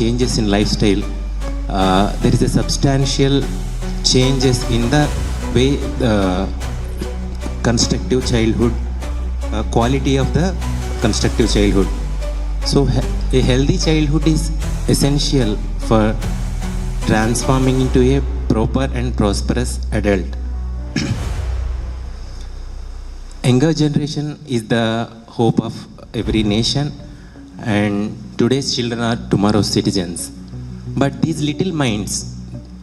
changes in lifestyle, there is a substantial changes in the way the constructive childhood, quality of the constructive childhood. So a healthy childhood is essential for transforming into a proper and prosperous adult. Younger generation is the hope of every nation, and today's children are tomorrow's citizens. But these little minds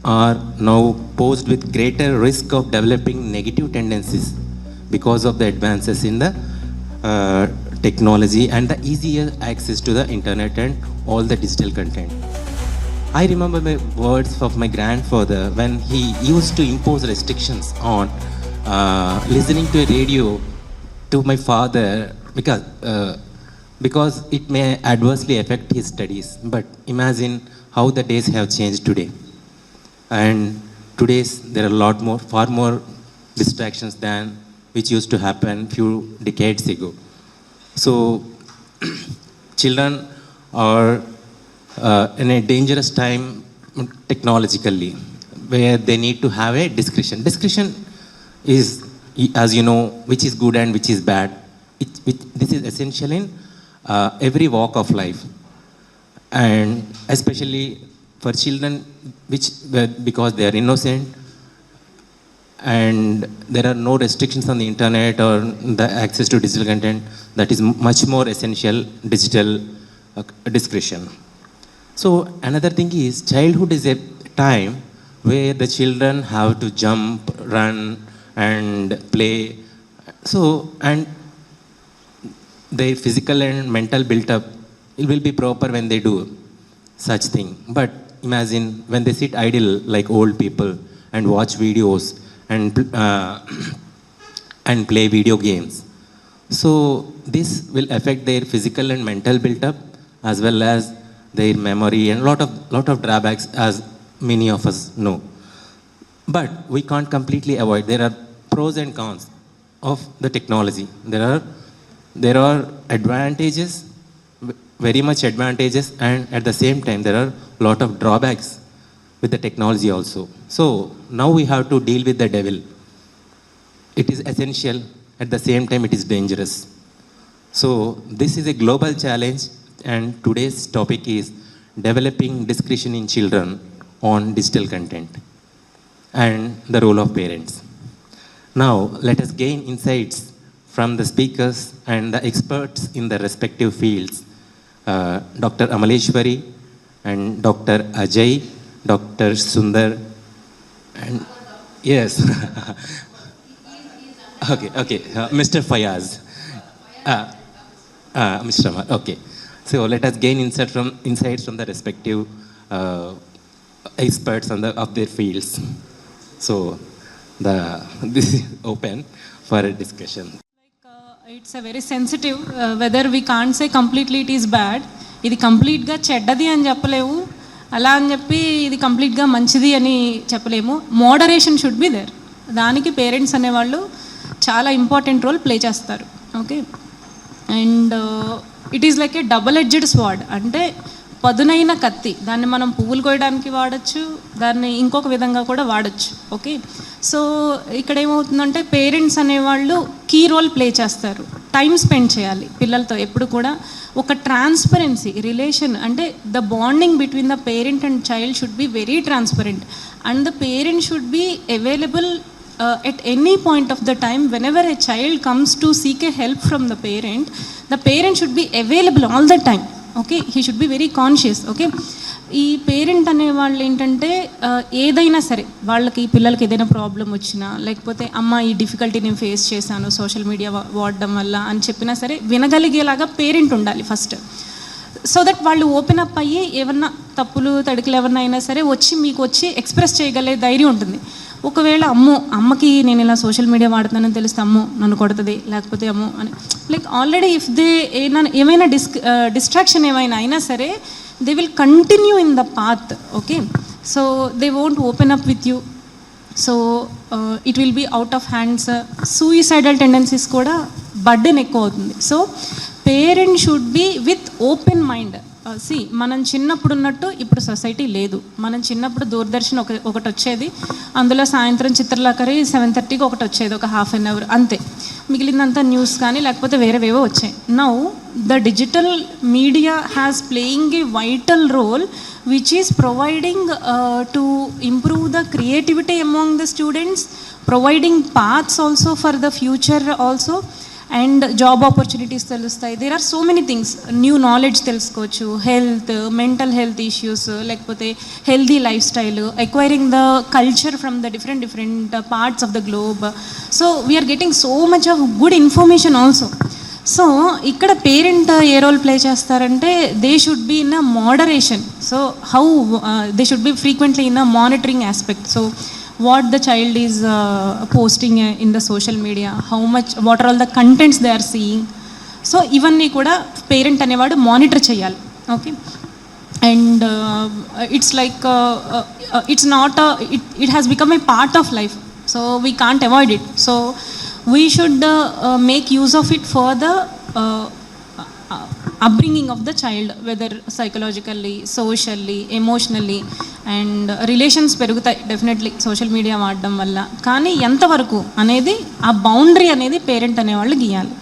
are now posed with greater risk of developing negative tendencies because of the advances in the technology and the easier access to the internet and all the digital content. I remember the words of my grandfather when he used to impose restrictions on listening to a radio to my father because it may adversely affect his studies. But imagine how the days have changed today. And today's there are far more distractions than which used to happen few decades ago. So children are in a dangerous time technologically, where they need to have a discretion. Discretion is, as you know, which is good and which is bad. This is essential in every walk of life, and especially for children, because they are innocent and there are no restrictions on the internet or the access to digital content. That is much more essential digital discretion. So another thing is, childhood is a time where the children have to jump, run and play. So, and their physical and mental built up, it will be proper when they do such thing. But imagine when they sit idle like old people and watch videos and play video games. So this will affect their physical and mental built up, as well as their memory, and lot of drawbacks, as many of us know. But we can't completely avoid. There are pros and cons of the technology. There are advantages, very much advantages, and at the same time there are lot of drawbacks with the technology also. So now we have to deal with the devil. It is essential, at the same time it is dangerous. So this is a global challenge, and today's topic is developing discretion in children on digital content and the role of parents. Now let us gain insights from the speakers and the experts in the respective fields, Dr. Amaleshwari and Dr. Ajay, Dr. Sundar, and yes, okay, Mr. Fayaz, Mr. Amar, okay. So let us gain insights from the respective experts of their fields. So this is open for a discussion. It's a very sensitive, whether we can't say completely it is bad. ఇది కంప్లీట్గా చెడ్డది అని చెప్పలేము, అలా అని చెప్పి ఇది కంప్లీట్గా మంచిది అని చెప్పలేము. Moderation should be there. దానికి పేరెంట్స్ అనేవాళ్ళు చాలా ఇంపార్టెంట్ రోల్ ప్లే చేస్తారు. Okay, and it is like a double edged sword, అంటే పదునైన కత్తి. దాన్ని మనం పువ్వులు కోయడానికి వాడచ్చు, దాన్ని ఇంకొక విధంగా కూడా వాడచ్చు. ఓకే, సో ఇక్కడ ఏమవుతుందంటే పేరెంట్స్ అనేవాళ్ళు కీ రోల్ ప్లే చేస్తారు. టైం స్పెండ్ చేయాలి పిల్లలతో. ఎప్పుడు కూడా ఒక ట్రాన్స్పరెన్సీ రిలేషన్, అంటే the bonding between the parent and child should be very transparent, and the parent should be available at any point of the time. Whenever a child comes to seek a help from the parent should be available all the time. Okay, he should be very conscious. Okay, ఈ parent అనేవాళ్ళు ఏంటంటే ఏదైనా సరే, వాళ్ళకి పిల్లలకి ఏదైనా problem వచ్చినా, లేకపోతే అమ్మ ఈ డిఫికల్టీ నేను ఫేస్ చేశాను సోషల్ మీడియా వాడడం వల్ల అని చెప్పినా సరే వినగలిగేలాగా పేరెంట్ ఉండాలి ఫస్ట్. సో దట్ వాళ్ళు ఓపెన్ అప్ అయ్యి ఏమన్నా తప్పులు తడికలు ఏమన్నా అయినా సరే మీకు వచ్చి ఎక్స్ప్రెస్ చేయగలిగే ధైర్యం ఉంటుంది. ఒకవేళ అమ్మకి నేను ఇలా సోషల్ మీడియా వాడుతున్నానని తెలిస్తే అమ్మో నన్ను కొడుతుంది, లేకపోతే అమ్మో అని లైక్ ఆల్రెడీ ఇఫ్ దే ఏమైనా డిస్ట్రాక్షన్ ఏమైనా అయినా సరే they will continue in the path. Okay, so they won't open up with you. So it will be out of hands. Suicidal tendencies కూడా బర్డెన్ ఎక్కువ అవుతుంది. So parent should be with open mind. మనం చిన్నప్పుడు ఉన్నట్టు ఇప్పుడు society లేదు. మనం చిన్నప్పుడు దూరదర్శన్ ఒకటి వచ్చేది, అందులో సాయంత్రం చిత్రలేఖరి 7:30కి ఒకటి వచ్చేది, ఒక హాఫ్ అన్ అవర్ అంతే. మిగిలిందంతా న్యూస్ కానీ లేకపోతే వేరేవేవో వచ్చాయి. Now the digital media has playing a vital role which is providing to improve the creativity among the students, providing paths also for the future also, and job opportunities తెలుస్తాయి. There are so many things, new knowledge తెలుసుకోవచ్చు, health, mental health issues, లేకపోతే healthy lifestyle, acquiring the culture from the different parts of the globe. So we are getting so much of good information also. So ఇక్కడ parent a role play చేస్తారంటే they should be in a moderation. So how they should be frequently in a monitoring aspect. So what the child is posting in the social media, how much, what are all the contents they are seeing. So ఇవన్నీ కూడా parent అనేవాడు monitor చేయాలి. Okay, and it's like it's not it has become a part of life. So we can't avoid it. So we should make use of it for the upbringing of the child, whether psychologically, socially, emotionally, and relations పెరుగుతాయి definitely social media వాడడం వల్ల. కానీ ఎంతవరకు అనేది ఆ boundary అనేది parent అనేవాళ్ళు గీయాలి.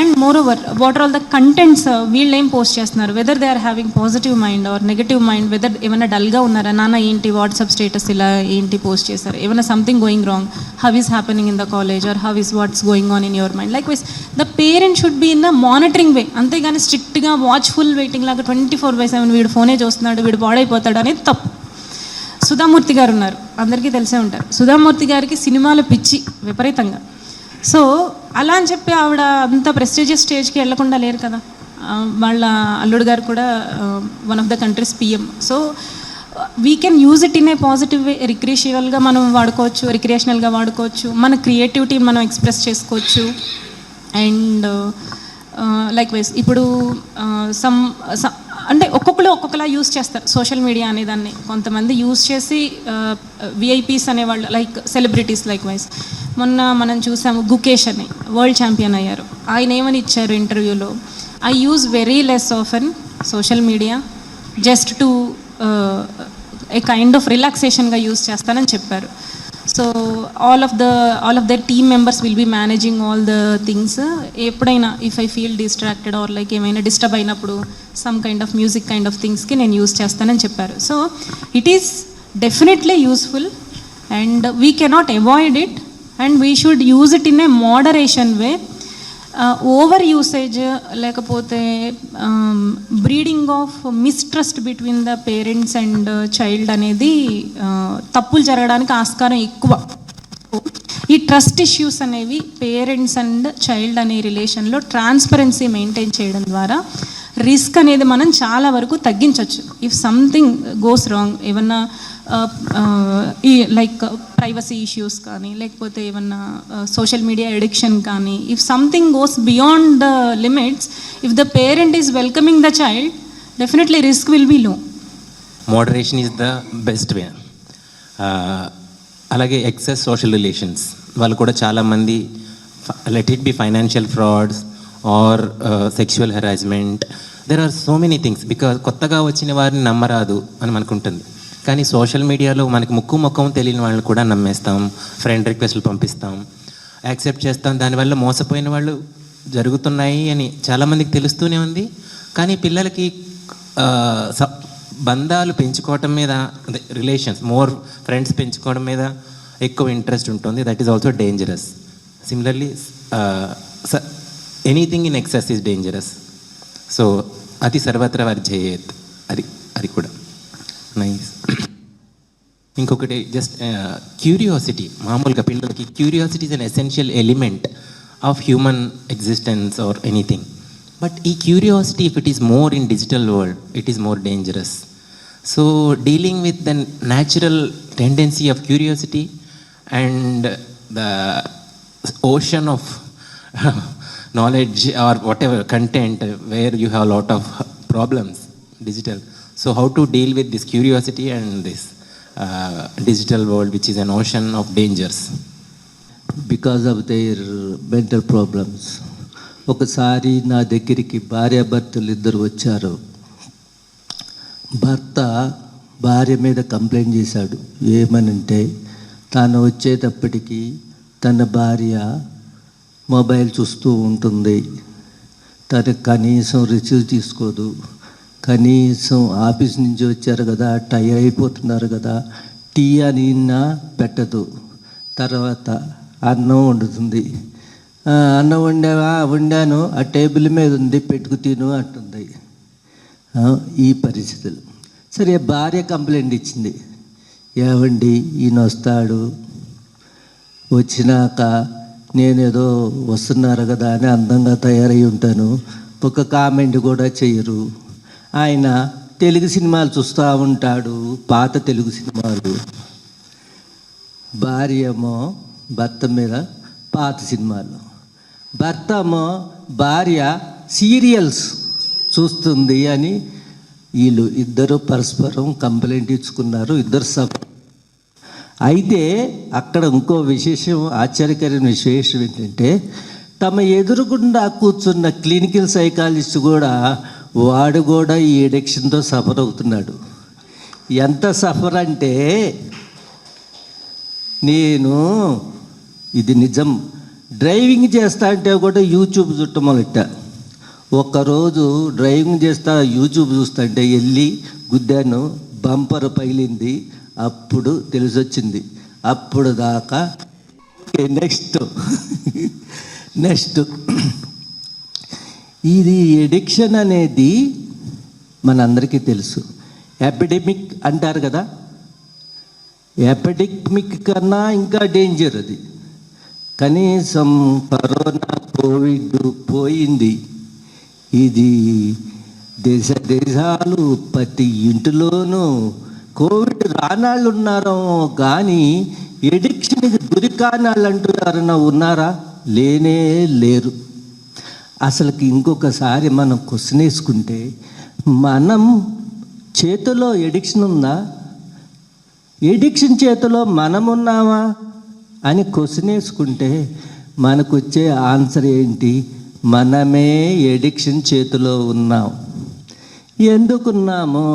And moreover what are all the contents వీళ్ళు ఏం పోస్ట్ చేస్తున్నారు, whether they are having positive mind or negative mind, whether ఏమైనా డల్గా ఉన్నారా, నాన్న ఏంటి వాట్సాప్ స్టేటస్ ఇలా ఏంటి పోస్ట్ చేశారు, ఏమైనా something going wrong, how is happening in the college or how is what's going on in your mind. Likewise the parent should be in the monitoring way. అంతేగాని స్ట్రిక్ట్గా watchful waiting లాగా 24/7 వీడు ఫోనే చూస్తున్నాడు, వీడు పాడైపోతాడు అనేది తప్పు. సుధామూర్తి గారు ఉన్నారు, అందరికీ తెలిసే ఉంటారు. సుధామూర్తి గారికి సినిమాల పిచ్చి విపరీతంగా. సో అలా అని చెప్పి ఆవిడ అంత ప్రెస్టీజియస్ స్టేజ్కి వెళ్లకుండా లేరు కదా. వాళ్ళ అల్లుడు గారు కూడా one of the countries PM. So we can use it in a positive way. రిక్రియేషనల్గా మనం వాడుకోవచ్చు, రిక్రియేషనల్గా వాడుకోవచ్చు, మన క్రియేటివిటీని మనం ఎక్స్ప్రెస్ చేసుకోవచ్చు. అండ్ లైక్ వైజ్ ఇప్పుడు అంటే ఒక్కొక్కరు ఒక్కొక్కలా యూస్ చేస్తారు సోషల్ మీడియా అనేదాన్ని. కొంతమంది యూస్ చేసి విఐపీస్ అనేవాళ్ళు, లైక్ సెలబ్రిటీస్. లైక్ వైజ్ మొన్న మనం చూసాము గుకేష్ అని వరల్డ్ ఛాంపియన్ అయ్యారు. ఆయన ఏమని ఇచ్చారు ఇంటర్వ్యూలో, I use very less often social media, just to a kind of రిలాక్సేషన్గా యూజ్ చేస్తానని చెప్పారు. So all of their team members will be managing all the things. ఎప్పుడైనా if I feel distracted or like ఏమైనా disturb అయినప్పుడు some kind of music kind of థింగ్స్కి నేను use చేస్తానని చెప్పారు. So it is definitely useful and we cannot avoid it and we should use it in A moderation way. Over usage లేకపోతే breeding of mistrust between the parents and child అనేది తప్పులు జరగడానికి ఆస్కారం ఎక్కువ. ఈ ట్రస్ట్ ఇష్యూస్ అనేవి parents and child అనే రిలేషన్లో ట్రాన్స్పరెన్సీ మెయింటైన్ చేయడం ద్వారా రిస్క్ అనేది మనం చాలా వరకు తగ్గించవచ్చు. ఇఫ్ సంథింగ్ గోస్ రాంగ్, ఏమన్నా ఈ లైక్ ప్రైవసీ ఇష్యూస్ కానీ లేకపోతే ఏమన్నా సోషల్ మీడియా ఎడిక్షన్ కానీ, if something goes beyond the limits, if the parent is welcoming the child, definitely risk will be low. Moderation is the best way. అలాగే excess social relations వాళ్ళు కూడా చాలామంది, let it be financial frauds or sexual harassment, there are so many things. Because కొత్తగా వచ్చిన వారిని నమ్మరాదు అని మనకుంటుంది, కానీ social మీడియాలో మనకి ముఖం తెలియని వాళ్ళని కూడా నమ్మేస్తాం, ఫ్రెండ్ రిక్వెస్ట్లు పంపిస్తాం, యాక్సెప్ట్ చేస్తాం. దానివల్ల మోసపోయిన వాళ్ళు జరుగుతున్నాయి అని చాలామందికి తెలుస్తూనే ఉంది. కానీ పిల్లలకి బంధాలు పెంచుకోవటం మీద, రిలేషన్స్ మోర్ ఫ్రెండ్స్ పెంచుకోవడం మీద ఎక్కువ ఇంట్రెస్ట్ ఉంటుంది. That is also dangerous. Similarly anything in excess is dangerous. So అతి సర్వత్ర వర్జయేత్, అది కూడా నైస్. ఇంకొకటి జస్ట్ క్యూరియాసిటీ. మామూలుగా పిల్లలకి curiosity is an essential element of human existence or anything. But ఈ curiosity if it is more in digital world, it is more dangerous. So dealing with the natural tendency of curiosity and the ocean of knowledge or whatever content where you have a lot of problems digital. So how to deal with this curiosity and this digital world which is an ocean of dangers because of their mental problems. ఒకసారి నా దగ్గరికి భార్యాభర్తలు ఇద్దరు వచ్చారు. భర్త భార్య మీద complaint చేశాడు. ఏమనంటే తాను వచ్చేటప్పటికి తన భార్య మొబైల్ చూస్తూ ఉంటుంది, తను కనీసం రిసీవ్ తీసుకోదు, కనీసం ఆఫీస్ నుంచి వచ్చారు కదా, టైర్ అయిపోతున్నారు కదా, టీ అనినా పెట్టదు. తర్వాత అన్నం వండుతుంది. అన్నం వండావా? వండాను, ఆ టేబుల్ మీద ఉంది, పెట్టుకు తిను అంటుంది. ఈ పరిస్థితులు. సరే, భార్య కంప్లైంట్ ఇచ్చింది, ఏవండి ఈయన వస్తాడు, వచ్చినాక నేనేదో వస్తున్నారు కదా అని అందంగా తయారై ఉంటాను, ఒక కామెంట్ కూడా చెయ్యరు. ఆయన తెలుగు సినిమాలు చూస్తూ ఉంటాడు, పాత తెలుగు సినిమాలు. భార్య ఏమో భర్త మీద పాత సినిమాలు, భర్త ఏమో భార్య సీరియల్స్ చూస్తుంది అని వీళ్ళు ఇద్దరు పరస్పరం కంప్లైంట్ ఇచ్చుకున్నారు, ఇద్దరు అయితే అక్కడ ఇంకో విశేషం, ఆశ్చర్యకరమైన విశేషం ఏంటంటే తమ ఎదురుగుండా కూర్చున్న క్లినికల్ సైకాలజిస్ట్ కూడా వాడు కూడా ఈ ఎడిక్షన్తో సఫర్ అవుతున్నాడు. ఎంత సఫర్ అంటే, నేను ఇది నిజం, డ్రైవింగ్ చేస్తా అంటే కూడా యూట్యూబ్ చుట్టం మొదలెట్టా. ఒక్కరోజు డ్రైవింగ్ చేస్తా యూట్యూబ్ చూస్తుంటే వెళ్ళి గుద్దాను, బంపర్ పగిలింది. అప్పుడు తెలిసొచ్చింది. అప్పుడు దాకా నెక్స్ట్ ఇది ఎడిక్షన్ అనేది మనందరికీ తెలుసు. ఎపిడెమిక్ అంటారు కదా, ఎపిడెమిక్ కన్నా ఇంకా డేంజర్ అది. కనీసం కరోనా కోవిడ్ పోయింది, ఇది దేశాలు ప్రతి ఇంటిలోనూ కోవిడ్ రానాళ్ళు ఉన్నారో కానీ ఎడిక్షన్కి గురికానాళ్ళు అంటూ ఎవరైనా ఉన్నారా? లేనే లేరు. అసలుకి ఇంకొకసారి మనం క్వశ్చన్ వేసుకుంటే, మనం చేతిలో ఎడిక్షన్ ఉందా, ఎడిక్షన్ చేతిలో మనం ఉన్నామా అని క్వశ్చన్ వేసుకుంటే మనకు వచ్చే ఆన్సర్ ఏంటి? మనమే ఎడిక్షన్ చేతిలో ఉన్నాం. ఎందుకున్నాము?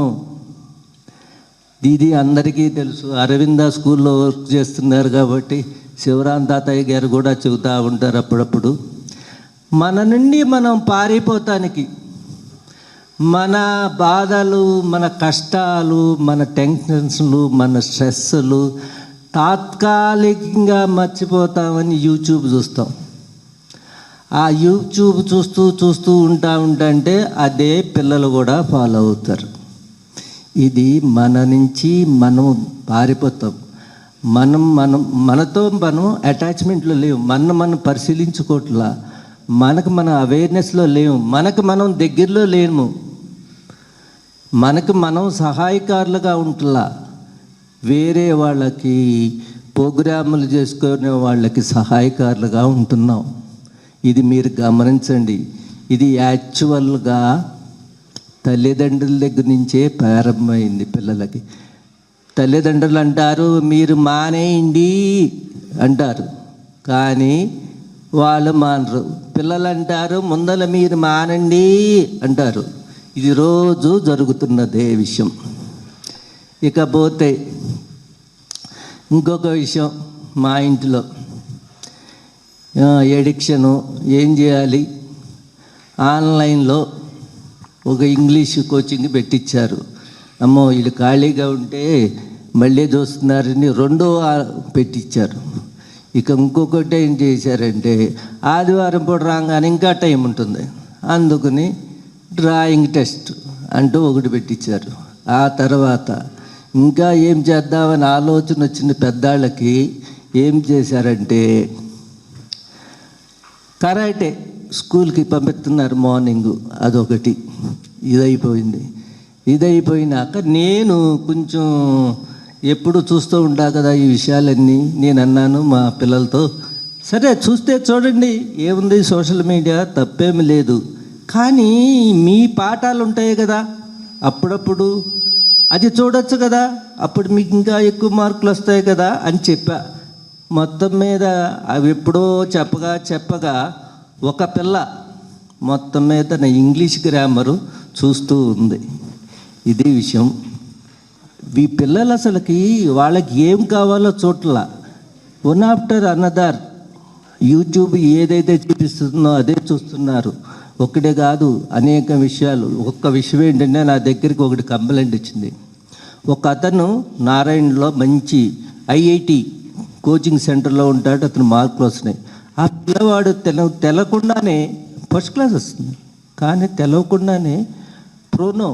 ఇది అందరికీ తెలుసు. అరవింద స్కూల్లో వర్క్ చేస్తున్నారు కాబట్టి శివరాం తాతయ్య గారు కూడా చెబుతూ ఉంటారు అప్పుడప్పుడు. మన నుండి మనం పారిపోతానికి మన బాధలు, మన కష్టాలు, మన టెన్షన్స్లు, మన స్ట్రెస్సులు తాత్కాలికంగా మర్చిపోతామని యూట్యూబ్ చూస్తాం. ఆ యూట్యూబ్ చూస్తూ ఉంటే అదే పిల్లలు కూడా ఫాలో అవుతారు. ఇది మన నుంచి మనం పారిపోతాం. మనతో మనం అటాచ్మెంట్లో లేవు, మనం పరిశీలించుకోవట్లా, మనకు మన అవేర్నెస్లో లేవు, మనకు మనం దగ్గరలో లేము, మనకు మనం సహాయకారులుగా ఉంటలా, వేరే వాళ్ళకి ప్రోగ్రాములు చేసుకునే వాళ్ళకి సహాయకారులుగా ఉంటున్నాం. ఇది మీరు గమనించండి. ఇది యాక్చువల్గా తల్లిదండ్రుల దగ్గర నుంచే ప్రారంభమైంది పిల్లలకి. తల్లిదండ్రులు అంటారు మీరు మానేయండి అంటారు, కానీ వాళ్ళు మానరు. పిల్లలు అంటారు ముందర మీరు మానండి అంటారు. ఇది రోజు జరుగుతున్నదే విషయం. ఇకపోతే ఇంకొక విషయం, మా ఇంట్లో ఎడిక్షను ఏం చేయాలి? ఆన్లైన్లో ఒక ఇంగ్లీష్ కోచింగ్ పెట్టించారు. అమ్మో వీళ్ళు ఖాళీగా ఉంటే మళ్ళీ చూస్తున్నారని రెండో పెట్టించారు. ఇక ఇంకొకటి ఏం చేశారంటే, ఆదివారం పూట రాగానే ఇంకా టైం ఉంటుంది, అందుకని డ్రాయింగ్ టెస్ట్ అంటూ ఒకటి పెట్టించారు. ఆ తర్వాత ఇంకా ఏం చేద్దామని ఆలోచన వచ్చిన పెద్దాళ్ళకి ఏం చేశారంటే, కరాటే స్కూల్కి పంపిస్తున్నారు మార్నింగు, అదొకటి. ఇదైపోయినాక నేను కొంచెం ఎప్పుడు చూస్తూ ఉంటా కదా ఈ విషయాలన్నీ. నేను అన్నాను మా పిల్లలతో, సరే చూస్తే చూడండి, ఏముంది సోషల్ మీడియా తప్పేమి లేదు, కానీ మీ పాఠాలు ఉంటాయి కదా అప్పుడప్పుడు, అది చూడొచ్చు కదా, అప్పుడు మీకు ఇంకా ఎక్కువ మార్కులు వస్తాయి కదా అని చెప్పా. మొత్తం మీద అవి ఎప్పుడో చెప్పగా ఒక పిల్ల మొత్తం మీద నా ఇంగ్లీష్ గ్రామరు చూస్తూ ఉంది. ఇది విషయం. ఈ పిల్లలు అసలుకి వాళ్ళకి ఏం కావాలో చూడలా, వన్ ఆఫ్టర్ అనదర్ యూట్యూబ్ ఏదైతే చూపిస్తుందో అదే చూస్తున్నారు. ఒకటే కాదు, అనేక విషయాలు. ఒక్క విషయం ఏంటంటే, నా దగ్గరికి ఒకటి కంప్లైంట్ వచ్చింది. ఒక అతను నారాయణలో మంచి ఐఐటి కోచింగ్ సెంటర్లో ఉంటాడు, అతను మార్కులు వస్తున్నాయి. ఆ పిల్లవాడు తెలకుండానే ఫస్ట్ క్లాస్ వస్తుంది, కానీ తెలవకుండానే ప్రోనో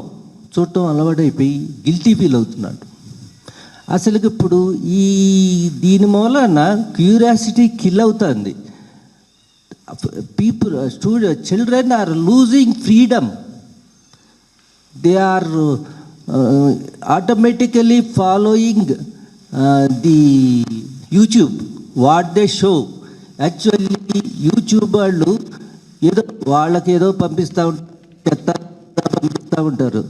చూడటం అలవాటైపోయి గిల్టీ ఫీల్ అవుతున్నాడు. అసలుకి ఇప్పుడు దీని మూలన క్యూరియాసిటీ కిల్ అవుతుంది. Children are losing freedom. They are automatically following the YouTube what they show. Actually YouTube వాళ్ళు వాళ్ళకి ఏదో పంపిస్తూ ఉంటారు.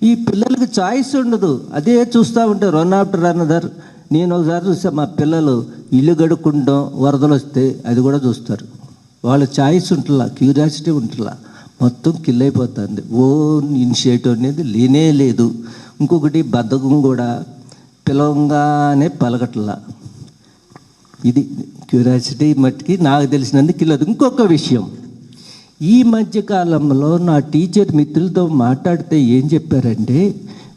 ఈ పిల్లలకి చాయిస్ ఉండదు, అదే చూస్తూ ఉంటారు వన్ ఆఫ్టర్ అనదర్. నేను ఒకసారి చూసా, మా పిల్లలు ఇల్లు గడుక్కుంటాం, వరదలు వస్తే అది కూడా చూస్తారు. వాళ్ళ చాయిస్ ఉంటుందా, క్యూరియాసిటీ ఉంటుందా, మొత్తం కిల్ అయిపోతుంది. ఓన్ ఇనిషియేటివ్ అనేది లేనే లేదు. ఇంకొకటి బద్ధకం కూడా, పిలవంగానే పలకట్లా. ఇది క్యూరియాసిటీ మట్టికి నాకు తెలిసినందుకు కిల్లదు. ఇంకొక విషయం, ఈ మధ్యకాలంలో నా టీచర్ మిత్రులతో మాట్లాడితే ఏం చెప్పారంటే,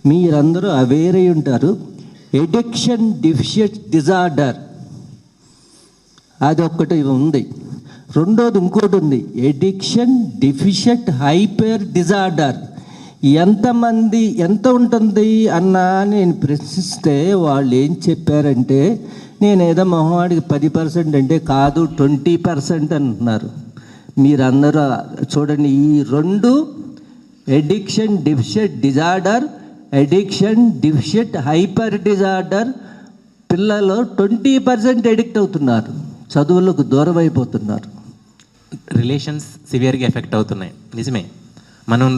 మీరందరూ అవేర్ అయి ఉంటారు, ఎడిక్షన్ డెఫిషియట్ డిజార్డర్ అది ఒక్కటి ఉంది. రెండోది ఇంకోటి ఉంది, ఎడిక్షన్ డెఫిషియట్ హైపర్ డిజార్డర్. ఎంతమంది ఎంత ఉంటుంది అన్నా నేను ప్రశ్నిస్తే వాళ్ళు ఏం చెప్పారంటే, నేనేదో మొహవాడికి 10% అంటే కాదు 20% అంటున్నారు. మీరందరూ చూడండి, ఈ రెండు addiction deficit disorder, addiction deficit hyper disorder, పిల్లలు 20% ఎడిక్ట్ అవుతున్నారు, చదువులకు దూరం అయిపోతున్నారు. రిలేషన్స్ సివియర్గా ఎఫెక్ట్ అవుతున్నాయి, నిజమే. మనం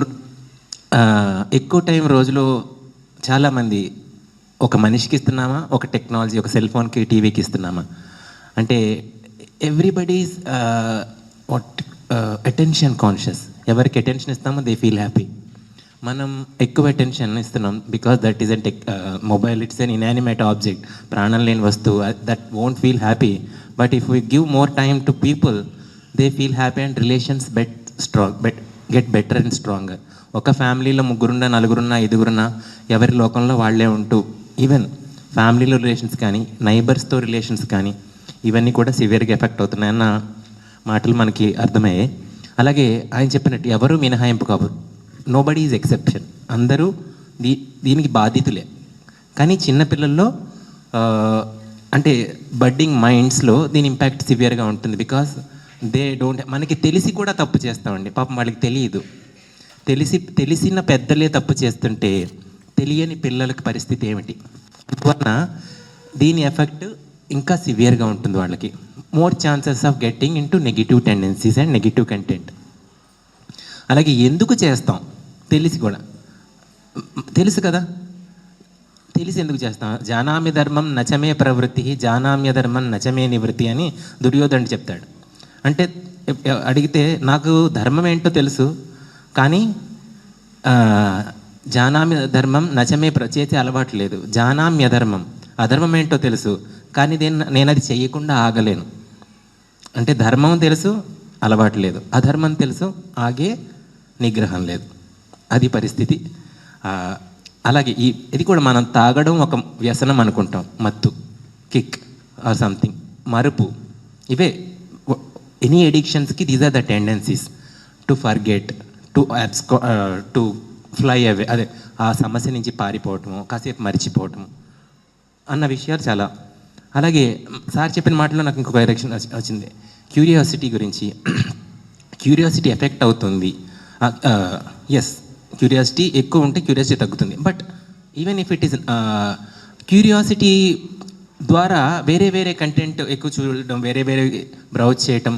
ఎక్కువ టైం రోజులో చాలామంది ఒక మనిషికి ఇస్తున్నామా, ఒక టెక్నాలజీ, ఒక సెల్ ఫోన్కి, టీవీకి ఇస్తున్నామా అంటే ఎవ్రీబడీస్ అటెన్షన్ కాన్షియస్. ఎవరికి అటెన్షన్ ఇస్తామో దే ఫీల్ హ్యాపీ. మనం ఎక్కువ అటెన్షన్ ఇస్తున్నాం because that is an mobile, it's an inanimate object, ప్రాణం లేని వస్తువు, that won't feel happy. But if we give more time to people, they feel happy and relations get better and stronger. ఒక ఫ్యామిలీలో 3 4 5 ఎవరి లోకంలో వాళ్ళే ఉంటూ, ఈవెన్ ఫ్యామిలీలో రిలేషన్స్ కానీ, నైబర్స్తో రిలేషన్స్ కానీ, ఇవన్నీ కూడా సివియర్గా ఎఫెక్ట్ అవుతున్నాయన్న మాటలు మనకి అర్థమయ్యాయి. అలాగే ఆయన చెప్పినట్టు ఎవరు మినహాయింపు కాదు, నోబడీ ఈజ్ ఎక్సెప్షన్. అందరూ దీనికి బాధితులే. కానీ చిన్నపిల్లల్లో అంటే బడ్డింగ్ మైండ్స్లో దీని ఇంపాక్ట్ సివియర్గా ఉంటుంది. బికాస్ దే డోంట్, మనకి తెలిసి కూడా తప్పు చేస్తామండి, పాపం వాళ్ళకి తెలియదు. తెలిసిన పెద్దలే తప్పు చేస్తుంటే తెలియని పిల్లలకి పరిస్థితి ఏమిటి? అందువలన దీని ఎఫెక్ట్ ఇంకా సివియర్గా ఉంటుంది వాళ్ళకి. More chances of getting into negative tendencies and negative content. అలాగే ఎందుకు చేస్తాం తెలిసి కూడా, తెలుసు కదా, తెలిసి ఎందుకు చేస్తాం? జానామ్య ధర్మం నచమే ప్రవృత్తి, జానామ్య ధర్మం నచమే నివృత్తి అని దుర్యోధనుడు చెప్తాడు. అంటే అడిగితే నాకు ధర్మం ఏంటో తెలుసు, కానీ జానామ్య ధర్మం నచమే చేసే అలవాటు లేదు. జానామ్య ధర్మం, అధర్మం ఏంటో తెలుసు, కానీ నేను అది చేయకుండా ఆగలేను. అంటే ధర్మం తెలుసు, అలవాటు లేదు, అధర్మం తెలుసు, ఆగే నిగ్రహం లేదు. అది పరిస్థితి. అలాగే ఇది కూడా మనం తాగడం ఒక వ్యసనం అనుకుంటాం, మత్తు, కిక్ ఆర్ సంథింగ్, మరుపు, ఇవే ఎనీ ఎడిక్షన్స్కి these are the tendencies to forget, to fly away, అదే ఆ సమస్య నుంచి పారిపోవటము, కాసేపు మర్చిపోవటము అన్న విషయాలు చాలా. అలాగే సార్ చెప్పిన మాటలో నాకు ఇంకొక డైరెక్షన్ వచ్చింది, క్యూరియాసిటీ గురించి. క్యూరియాసిటీ ఎఫెక్ట్ అవుతుంది. ఎస్, క్యూరియాసిటీ ఎక్కువ ఉంటే క్యూరియాసిటీ తగ్గుతుంది. But even if it is curiosity ద్వారా వేరే వేరే కంటెంట్ ఎక్కువ చూడడం, వేరే వేరే బ్రౌజ్ చేయటం,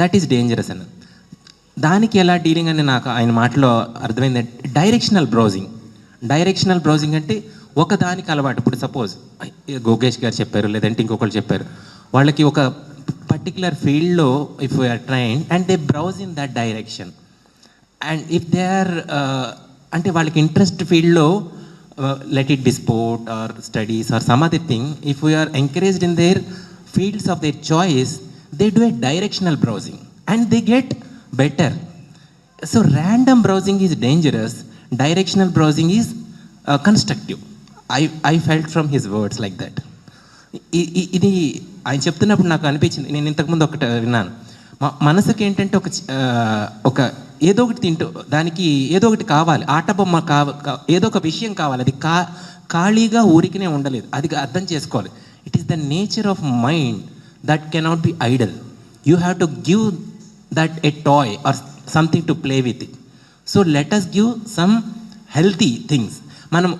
దట్ ఈస్ డేంజరస్ అన్న. దానికి ఎలా డీలింగ్ అని నాకు ఆయన మాటలో అర్థమైంది. డైరెక్షనల్ బ్రౌజింగ్ అంటే ఒకదానికి అలవాటు. ఇప్పుడు సపోజ్ గోగేష్ గారు చెప్పారు, లేదంటే ఇంకొకరు చెప్పారు, వాళ్ళకి ఒక పర్టికులర్ ఫీల్డ్లో if we're train and they browse in that direction, and if they are అంటే వాళ్ళకి ఇంట్రెస్ట్ ఫీల్డ్లో let it be sport or studies or some other thing, if we are encouraged in their fields of their choice, they do a directional browsing and they get better. So random browsing is dangerous, directional browsing is constructive. I felt from his words like that. ఇది ఆయన చెప్తున్నప్పుడు నాకు అనిపించింది, నేను ఇంతకుముందు ఒకటి విన్నాను, మనసుకి ఏంటంటే ఒక ఏదో ఒకటి తింటూ దానికి ఏదో ఒకటి కావాలి, ఆట బొమ్మ ఏదో ఒక విషయం కావాలి, అది ఖాళీగా ఊరికినే ఉండలేదు, అది అర్థం చేసుకోవాలి. It is the nature of mind that cannot be idle. You have to give that a toy or something to play with it. So let us give some healthy things. మనం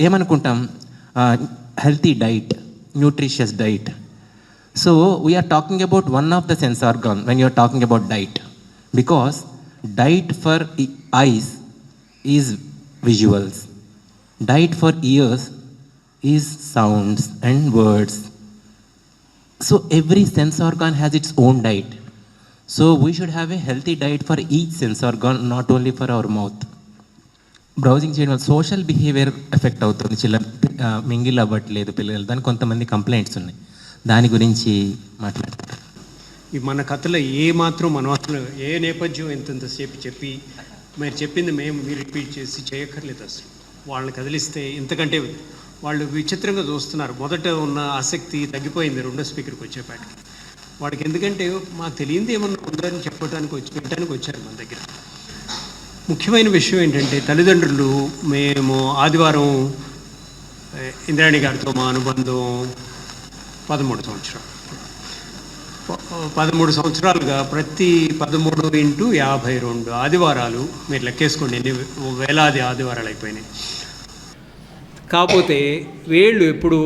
ఏమనుకుంటాం, healthy diet, nutritious diet. So we are talking about one of the sense organ when you are talking about diet, because diet for eyes is visuals, diet for ears is sounds and words. So every sense organ has its own diet. So we should have a healthy diet for each sense organ, not only for our mouth. Browsing చేయడం వల్ల social behaviour effect అవుతుంది, mingle అవ్వట్లేదు పిల్లలు, దానికి కొంతమంది complaints ఉన్నాయి, దాని గురించి మాట్లాడతారు. ఈ మన కథలో ఏ మాత్రం మనం అసలు ఏ నేపథ్యం ఎంతసేపు చెప్పి మీరు చెప్పింది మీరు రిపీట్ చేసి చేయక్కర్లేదు. అసలు వాళ్ళని కదిలిస్తే ఇంతకంటే వాళ్ళు విచిత్రంగా చూస్తున్నారు. మొదట ఉన్న ఆసక్తి తగ్గిపోయింది రెండో స్పీకర్కి వచ్చేపాటికి. వాడికి ఎందుకంటే మాకు తెలియంది ఏమన్నా ఉందని పెట్టడానికి వచ్చారు మన దగ్గర. ముఖ్యమైన విషయం ఏంటంటే తల్లిదండ్రులు, మేము ఆదివారం ఇంద్రాణి గారితో మా అనుబంధం 13 సంవత్సరాలుగా ప్రతి 13x52 ఆదివారాలు మీరు లెక్కేసుకోండి, ఎన్ని వేలాది ఆదివారాలు అయిపోయినాయి. కాకపోతే వీళ్ళు ఎప్పుడు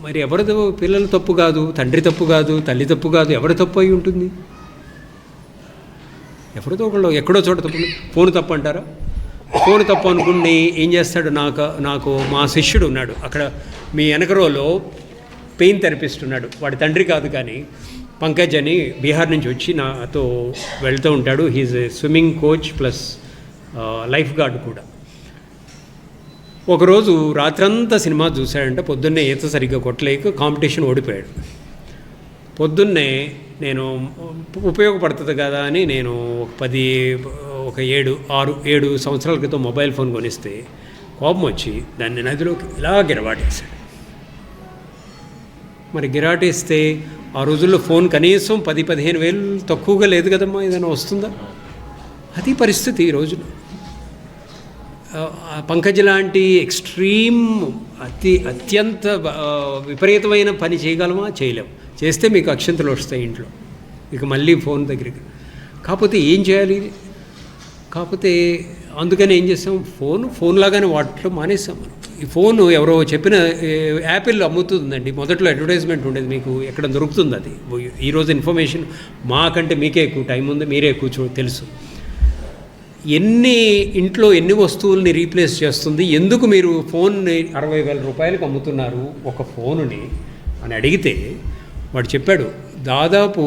మరి ఎవరిదో పిల్లల తప్పు కాదు, తండ్రి తప్పు కాదు, తల్లి తప్పు కాదు, ఎవరి తప్పు అయి ఉంటుంది? ఎవరితో ఒకళ్ళు ఎక్కడో చోట తప్పు. ఫోన్ తప్పు అంటారా? ఫోన్ తప్పు అనుకుని ఏం చేస్తాడు, నాకు మా శిష్యుడు ఉన్నాడు అక్కడ మీ వెనకరోలో, పెయిన్ థెరపిస్ట్ ఉన్నాడు. వాడి తండ్రి కాదు కానీ పంకజ్ అని బీహార్ నుంచి వచ్చి నాతో వెళ్తూ ఉంటాడు. He's swimming coach plus lifeguard కూడా. ఒకరోజు రాత్రంతా సినిమా చూశాడంటే, పొద్దున్నే ఈత సరిగ్గా కొట్టలేక కాంపిటీషన్ ఓడిపోయాడు. పొద్దున్నే నేను ఉపయోగపడుతుంది కదా అని నేను ఒక 7 సంవత్సరాల క్రితం మొబైల్ ఫోన్ కొనిస్తే కోపం వచ్చి దాన్ని నదిలోకి ఇలా గిరవాటేశాడు. మరి గిరాటేస్తే ఆ రోజుల్లో ఫోన్ కనీసం 10-15 వేలు తక్కువగా లేదు కదమ్మా, ఏదైనా వస్తుందా? అది పరిస్థితి ఈ రోజున. పంకజ్ లాంటి ఎక్స్ట్రీమ్ అత్యంత విపరీతమైన పని చేయగలమా? చేయలేము. చేస్తే మీకు అక్షంతలు వస్తాయి ఇంట్లో, ఇక మళ్ళీ ఫోన్ దగ్గరికి. కాకపోతే ఏం చేయాలి? కాకపోతే అందుకని ఏం చేస్తాం, ఫోన్ లాగానే వాడటం మానేస్తాం మనం. ఈ ఫోన్ ఎవరో చెప్పిన యాపిల్ అమ్ముతుందండి, మొదట్లో అడ్వర్టైజ్మెంట్ ఉండేది, మీకు ఎక్కడ దొరుకుతుంది అది. ఈరోజు ఇన్ఫర్మేషన్ మాకంటే మీకే ఎక్కువ టైం ఉంది, మీరే ఎక్కువ తెలుసు. ఇంట్లో ఎన్ని వస్తువుల్ని రీప్లేస్ చేస్తుంది, ఎందుకు మీరు ఫోన్ని 60,000 రూపాయలకు అమ్ముతున్నారు ఒక ఫోనుని అని అడిగితే వాడు చెప్పాడు, దాదాపు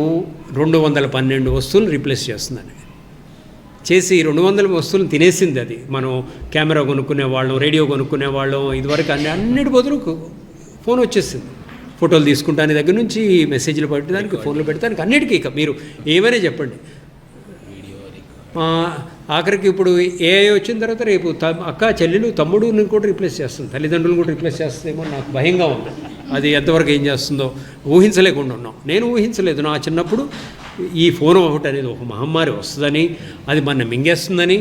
212 వస్తువులు రీప్లేస్ చేస్తుందని. చేసి 200 వస్తువులను తినేసింది అది. మనం కెమెరా కొనుక్కునే వాళ్ళం, రేడియో కొనుక్కునే వాళ్ళం, ఇదివరకు అన్నిటి బదులు ఫోన్ వచ్చేసింది. ఫోటోలు తీసుకుంటానికి దగ్గర నుంచి మెసేజ్లు పెట్టడానికి, ఫోన్లు పెడతానికి, అన్నిటికీ. ఇక మీరు ఏమైనా చెప్పండి. ఆఖరికి ఇప్పుడు ఏఐ వచ్చిన తర్వాత రేపు అక్క, చెల్లెలు, తమ్ముడుని కూడా రీప్లేస్ చేస్తుంది, తల్లిదండ్రులను కూడా రీప్లేస్ చేస్తుందేమో నాకు భయంగా ఉంది. అది ఎంతవరకు ఏం చేస్తుందో ఊహించలేకుండా ఉన్నాం. నేను ఊహించలేదు నా చిన్నప్పుడు ఈ ఫోన్ ఒకటి అనేది ఒక మహమ్మారి వస్తుందని, అది మన మింగేస్తుందని,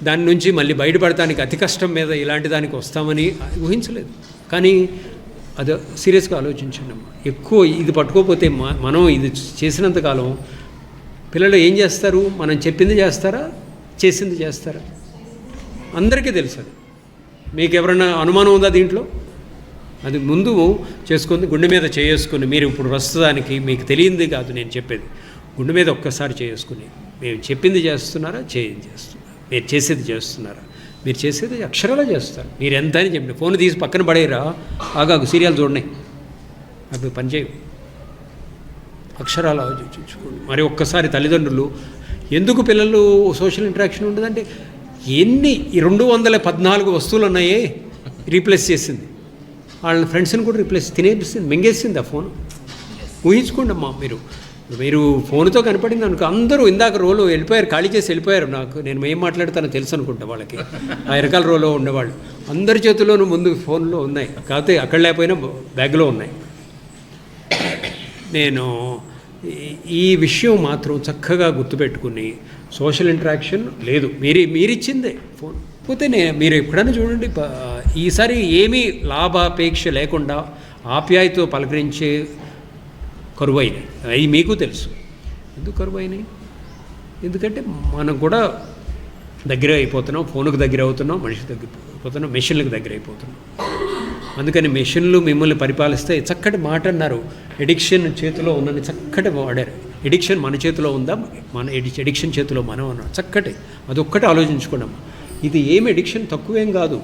దాని నుంచి మళ్ళీ బయటపడటానికి అతి కష్టం మీద ఇలాంటి దానికి వస్తామని ఊహించలేదు. కానీ అది సీరియస్గా ఆలోచించండి. ఎక్కువ ఇది పట్టుకోకపోతే మనం ఇది చేసినంతకాలం పిల్లలు ఏం చేస్తారు? మనం చెప్పింది చేస్తారా, చేసింది చేస్తారా? అందరికీ తెలుసు అది. మీకు ఎవరైనా అనుమానం ఉందా దీంట్లో? అది ముందు చేసుకొని గుండె మీద చేసుకుని, మీరు ఇప్పుడు ప్రస్తుతానికి మీకు తెలియంది కాదు నేను చెప్పేది, గుండె మీద ఒక్కసారి చేసుకుని, మీరు చెప్పింది చేస్తున్నారా, చేస్తున్నారా, మీరు చేసేది చేస్తున్నారా? మీరు చేసేది అక్షరాలా చేస్తారు. మీరు ఎంత అని చెప్పండి, ఫోన్ తీసి పక్కన పడేయరా, ఆగాగు సీరియల్ చూడండి, అవి పనిచేయవు. అక్షరాలు ఆలోచించుకోండి. మరి ఒక్కసారి తల్లిదండ్రులు, ఎందుకు పిల్లలు సోషల్ ఇంటరాక్షన్ ఉండదంటే ఎన్ని 214 వస్తువులు ఉన్నాయే రీప్లేస్ చేసింది. వాళ్ళ ఫ్రెండ్స్ని కూడా తినేసింది, మింగేసింది ఆ ఫోన్. ఊహించుకోండి అమ్మా, మీరు ఫోన్తో కనపడింది అనుకో, అందరూ ఇందాక రోలో వెళ్ళిపోయారు, ఖాళీ చేసి వెళ్ళిపోయారు. నేను ఏం మాట్లాడతానో తెలుసు అనుకుంటా వాళ్ళకి. ఆ వెనకాల రోలో ఉండేవాళ్ళు అందరి చేతుల్లోనూ ముందు ఫోన్లో ఉన్నాయి, కాకపోతే అక్కడ లేకపోయినా బ్యాగ్లో ఉన్నాయి. నేను ఈ విషయం మాత్రం చక్కగా గుర్తుపెట్టుకుని, సోషల్ ఇంటరాక్షన్ లేదు, మీరిచ్చిందే ఫోన్. పోతే మీరు ఎప్పుడైనా చూడండి, ఈసారి ఏమీ లాభాపేక్ష లేకుండా ఆప్యాయతో పలకరించే కరువైనాయి. అవి మీకు తెలుసు ఎందుకు కరువైనాయి. ఎందుకంటే మనం కూడా దగ్గర అయిపోతున్నాం, ఫోన్కి దగ్గర అవుతున్నాం, మనిషికి దగ్గర అయిపోతున్నాం, మెషిన్లకు దగ్గర అయిపోతున్నాం. అందుకని మెషిన్లు మిమ్మల్ని పరిపాలిస్తే, చక్కటి మాట అన్నారు, ఎడిక్షన్ చేతిలో ఉందని చక్కటి వాడారు. ఎడిక్షన్ మన చేతిలో ఉందా, మన ఎడిక్షన్ చేతిలో మనం అన్నాం. చక్కటి అదొక్కటి ఆలోచించుకున్నాం. ఇది ఏం ఎడిక్షన్ తక్కువేం కాదు.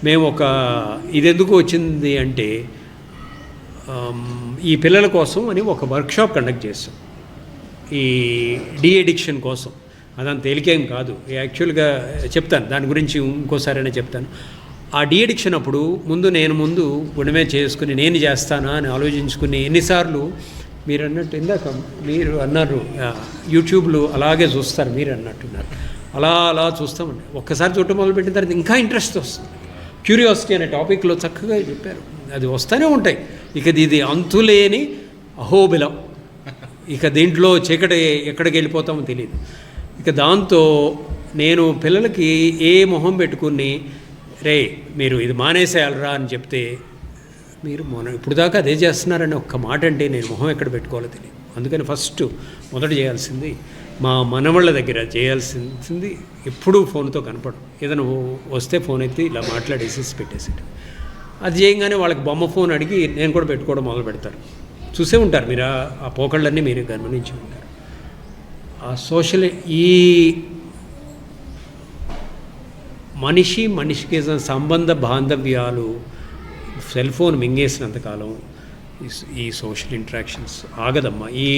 మేము ఇది ఎందుకు వచ్చింది అంటే, ఈ పిల్లల కోసం అని ఒక వర్క్షాప్ కండక్ట్ చేస్తాం, ఈ ఎడిక్షన్ కోసం. అదంత తేలికేం కాదు. యాక్చువల్గా చెప్తాను దాని గురించి ఇంకోసారైనా చెప్తాను. ఆ ఎడిక్షన్ అప్పుడు నేను ముందు గుణమే చేసుకుని నేను చేస్తానా అని ఆలోచించుకుని, ఎన్నిసార్లు మీరు అన్నట్టు ఇందాక మీరు అన్నారు యూట్యూబ్లో అలాగే చూస్తారు, మీరు అన్నట్టున్నారు, అలా చూస్తామండి. ఒక్కసారి చూడటం మొదలుపెట్టిన తర్వాత ఇంకా ఇంట్రెస్ట్ వస్తుంది. క్యూరియాసిటీ అనే టాపిక్లో చక్కగా చెప్పారు. అది వస్తూనే ఉంటాయి. ఇక ఇది అంతులేని అహోబిలం. ఇక దీంట్లో చీకటి ఎక్కడికి వెళ్ళిపోతామో తెలియదు. ఇక దాంతో నేను పిల్లలకి ఏ మొహం పెట్టుకుని, రే మీరు ఇది మానేసేయాలరా అని చెప్తే, మీరు ఇప్పుడు దాకా అదే చేస్తున్నారని ఒక్క మాట అంటే నేను మొహం ఎక్కడ పెట్టుకోవాలో తెలియదు. అందుకని మొదట చేయాల్సింది, మా మనవాళ్ళ దగ్గర చేయాల్సింది, ఎప్పుడూ ఫోన్తో కనపడదు. ఏదైనా వస్తే ఫోన్ ఎత్తి ఇలా మాట్లాడేసి పెట్టేసాడు. అది చేయగానే వాళ్ళకి బొమ్మ ఫోన్ అడిగి నేను కూడా పెట్టుకోవడం మొదలు పెడతారు. చూసే ఉంటారు మీరు, ఆ పోకళ్ళన్నీ మీరు గమనించి ఉంటారు. ఆ ఈ మనిషికి సంబంధ బాంధవ్యాలు సెల్ ఫోన్ మింగేసినంతకాలం ఈ సోషల్ ఇంటరాక్షన్స్ ఆగదమ్మా. ఈ